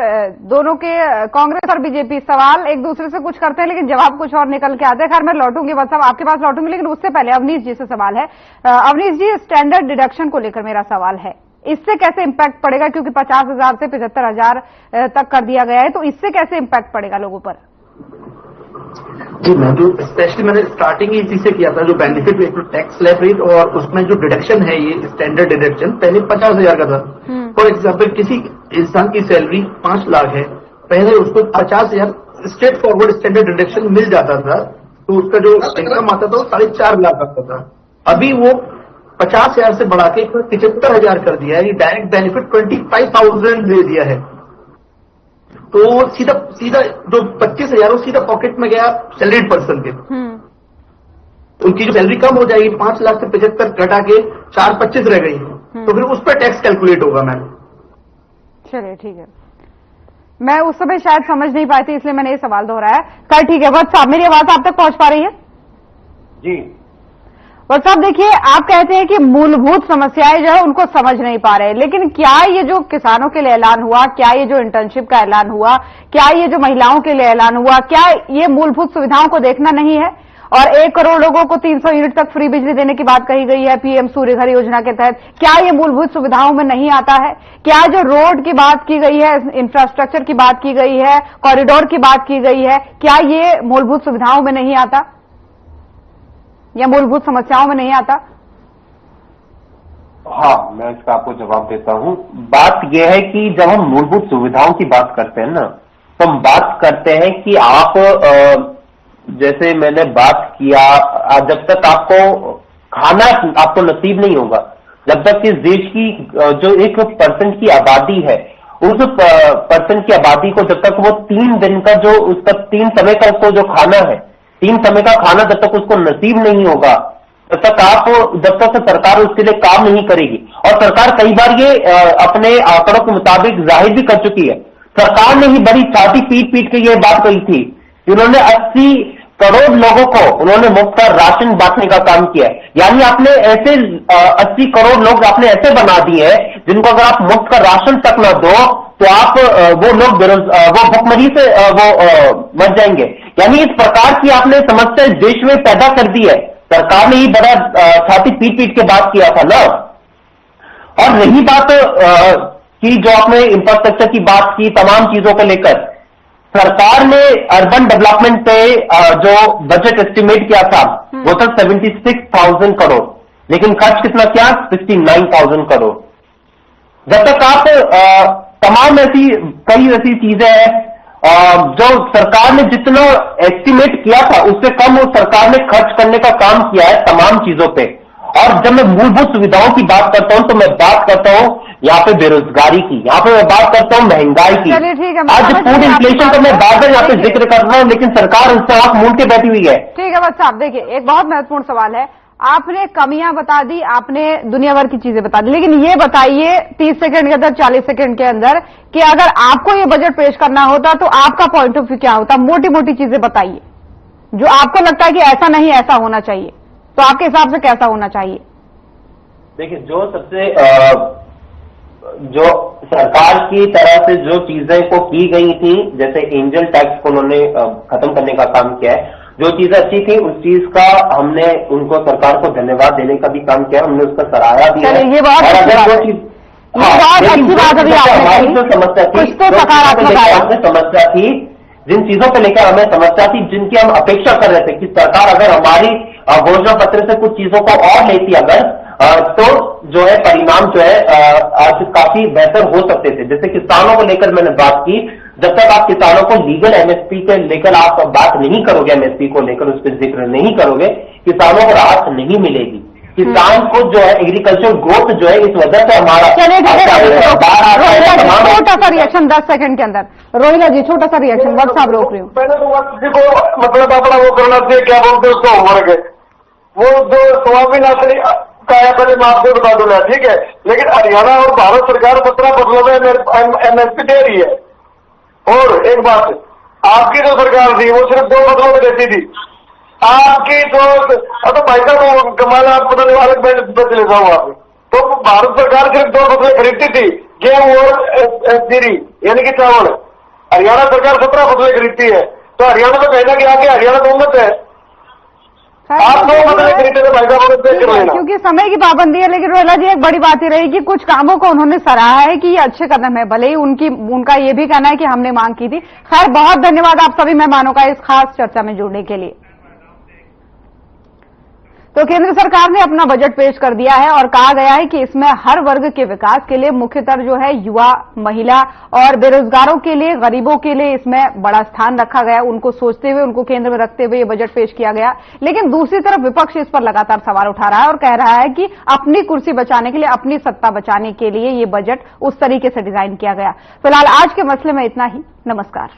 दोनों के कांग्रेस और बीजेपी सवाल एक दूसरे से कुछ करते हैं, लेकिन जवाब कुछ और निकल के आते हैं। खैर मैं लौटूंगी, बस अब आपके पास लौटूंगी, लेकिन उससे पहले अवनीश जी से सवाल है। अवनीश जी, स्टैंडर्ड डिडक्शन को लेकर मेरा सवाल है, इससे कैसे इम्पैक्ट पड़ेगा? क्योंकि 50,000 से 75,000 तक कर दिया गया है, तो इससे कैसे इम्पैक्ट पड़ेगा लोगों पर? जी, स्पेशली मैंने स्टार्टिंग ही इसी से किया था, जो बेनिफिट टैक्स स्लैब रेट और उसमें जो डिडक्शन है, ये स्टैंडर्ड डिडक्शन पहले 50,000 का था। फॉर एग्जाम्पल किसी इंसान की सैलरी 5 लाख है, पहले उसको 50,000 स्ट्रेट फॉरवर्ड स्टैंडर्ड डिडक्शन मिल जाता था, तो उसका जो इनकम आता था वो 4.5 लाख आता था। अभी वो 50,000 से बढ़ा के 75,000 कर दिया है। ये डायरेक्ट बेनिफिट 25,000 दे दिया है। तो सीधा जो 25,000 वो सीधा पॉकेट में गया सैलरीड पर्सन के। उनकी जो सैलरी कम हो जाएगी, 5 लाख से 75 घटा के 4.25 रह गई, तो फिर उस पर टैक्स कैलकुलेट होगा मैम। चलिए ठीक है, मैं उस समय शायद समझ नहीं पाई थी, इसलिए मैंने ये सवाल दोहराया। कल ठीक है। वत्स साहब, मेरी आवाज आप तक पहुंच पा रही है? जी वत्स साहब, देखिए आप कहते हैं कि मूलभूत समस्याएं जो है उनको समझ नहीं पा रहे, लेकिन क्या ये जो किसानों के लिए ऐलान हुआ, क्या ये जो इंटर्नशिप का ऐलान हुआ, क्या ये जो महिलाओं के लिए ऐलान हुआ, क्या ये मूलभूत सुविधाओं को देखना नहीं है? और 1 करोड़ लोगों को 300 यूनिट तक फ्री बिजली देने की बात कही गई है पीएम सूर्य घर योजना के तहत, क्या ये मूलभूत सुविधाओं में नहीं आता है? क्या जो रोड की बात की गई है, इंफ्रास्ट्रक्चर की बात की गई है, कॉरिडोर की बात की गई है, क्या ये मूलभूत सुविधाओं में नहीं आता या मूलभूत समस्याओं में नहीं आता? हाँ, मैं इसका आपको जवाब देता हूं। बात यह है कि जब हम मूलभूत सुविधाओं की बात करते हैं ना, तो हम बात करते हैं कि आप जैसे मैंने बात किया, जब तक आपको खाना आपको नसीब नहीं होगा, जब तक इस देश की जो 1% की आबादी है, उस परसेंट की आबादी को जब तक वो 3 दिन का जो उसका 3 समय का उसको जो खाना है, 3 समय का खाना जब तक उसको नसीब नहीं होगा, तब तक सरकार उसके लिए काम नहीं करेगी। और सरकार कई बार ये अपने आंकड़ों के मुताबिक जाहिर भी कर चुकी है। सरकार ने ही बड़ी छाती पीट के ये बात कही थी, उन्होंने 80 करोड़ लोगों को उन्होंने मुफ्त राशन बांटने का काम किया है। यानी आपने ऐसे 80 करोड़ लोग आपने ऐसे बना दिए हैं जिनको अगर आप मुफ्त का राशन तक न दो तो आप वो लोग वो भुखमरी से वो मर जाएंगे। यानी इस प्रकार की आपने समस्या इस देश में पैदा कर दी है। सरकार ने ही बड़ा छाती पीट के बात किया था ना। और रही बात कि जो आपने इंफ्रास्ट्रक्चर की बात की, तमाम चीजों को लेकर, सरकार ने अर्बन डेवलपमेंट पे जो बजट एस्टिमेट किया था वो था 76,000 करोड़, लेकिन खर्च कितना किया? 69,000 करोड़। जब तक आप तमाम कई ऐसी चीजें हैं जो सरकार ने जितना एस्टिमेट किया था उससे कम वो सरकार ने खर्च करने का काम किया है तमाम चीजों पे। और जब मैं मूलभूत सुविधाओं की बात करता हूं तो मैं बात करता हूं यहाँ पे बेरोजगारी की, यहाँ पे मैं बात करता हूं महंगाई की। चलिए ठीक है, आज फूड इन्फ्लेशन का मैं बार-बार यहाँ पे जिक्र कर रहा हूं, लेकिन सरकार उससे आंख मूंद के बैठी हुई है। ठीक है बस साहब, देखिए एक बहुत महत्वपूर्ण सवाल है। आपने कमियां बता दी, आपने दुनिया भर की चीजें बता दी, लेकिन ये बताइए 30 सेकंड के अंदर, 40 सेकंड के अंदर कि अगर आपको ये बजट पेश करना होता तो आपका पॉइंट ऑफ व्यू क्या होता? मोटी मोटी चीजें बताइए जो आपको लगता है कि ऐसा नहीं ऐसा होना चाहिए, तो आपके हिसाब से कैसा होना चाहिए? देखिए, जो सरकार की तरफ से जो चीजें को की गई थी, जैसे एंजल टैक्स को उन्होंने खत्म करने का काम किया है, जो चीजें अच्छी थी उस चीज का हमने उनको सरकार को धन्यवाद देने का भी काम किया, हमने उसका सराहा भी है। ये बहुत अच्छी बात है, बहुत अच्छी बात अभी हमारी जो समस्या थी, कुछ तो सकारात्मक आया। समस्या थी, जिन चीजों को लेकर हमें समस्या थी, जिनकी हम अपेक्षा कर रहे थे कि सरकार अगर हमारी घोषणा पत्र से कुछ चीजों को और लेती अगर तो जो है परिणाम जो है आज काफी बेहतर हो सकते थे। जैसे किसानों को लेकर मैंने बात की, जब तक आप किसानों को लीगल एमएसपी के लेकर आप बात नहीं करोगे, एमएसपी को लेकर उस पर जिक्र नहीं करोगे, किसानों को राहत नहीं मिलेगी। किसान को जो है एग्रीकल्चर ग्रोथ जो है इस वजह से हमारा छोटा सा रिएक्शन 10 सेकंड के अंदर। रोहिला जी छोटा सा रिएक्शन, वक्त साहब रोक रही हूँ। पहले तो किसी को मतलब अपना वो करना चाहिए, क्या बोलते हैं उसको, होमवर्क है वो जो स्वामीनाथन का है, पहले मैं आपको बता दूंगा, ठीक है। लेकिन हरियाणा और भारत सरकार 17 फसलों में एमएसपी दे रही है। और एक बात, आपकी जो सरकार थी वो सिर्फ 2 फसलों में देती थी। आपकी जो तो भाई साहब कमाल, आप पता नहीं अलग मैं चले जाऊँ आप, तो भारत सरकार सिर्फ 2 फसलें खरीदती थी, गेहूं और जीरी यानी कि चावल। हरियाणा सरकार 17 फसलें खरीदती है, तो हरियाणा तो कहना कि आगे हरियाणा तो उन्नत है। आप 2 फसलें खरीदते थे भाई साहब, कर लेना। क्योंकि समय की पाबंदी है। लेकिन रोहिला जी एक बड़ी बात ही रही कि कुछ कामों को उन्होंने सराहा है कि ये अच्छे कदम है, भले ही उनका ये भी कहना है कि हमने मांग की थी। खैर बहुत धन्यवाद आप सभी मेहमानों का इस खास चर्चा में जुड़ने के लिए। तो केंद्र सरकार ने अपना बजट पेश कर दिया है और कहा गया है कि इसमें हर वर्ग के विकास के लिए मुख्यतः जो है युवा, महिला और बेरोजगारों के लिए, गरीबों के लिए इसमें बड़ा स्थान रखा गया। उनको सोचते हुए, उनको केंद्र में रखते हुए ये बजट पेश किया गया। लेकिन दूसरी तरफ विपक्ष इस पर लगातार सवाल उठा रहा है और कह रहा है कि अपनी कुर्सी बचाने के लिए, अपनी सत्ता बचाने के लिए ये बजट उस तरीके से डिजाइन किया गया। फिलहाल आज के मसले में इतना ही। नमस्कार।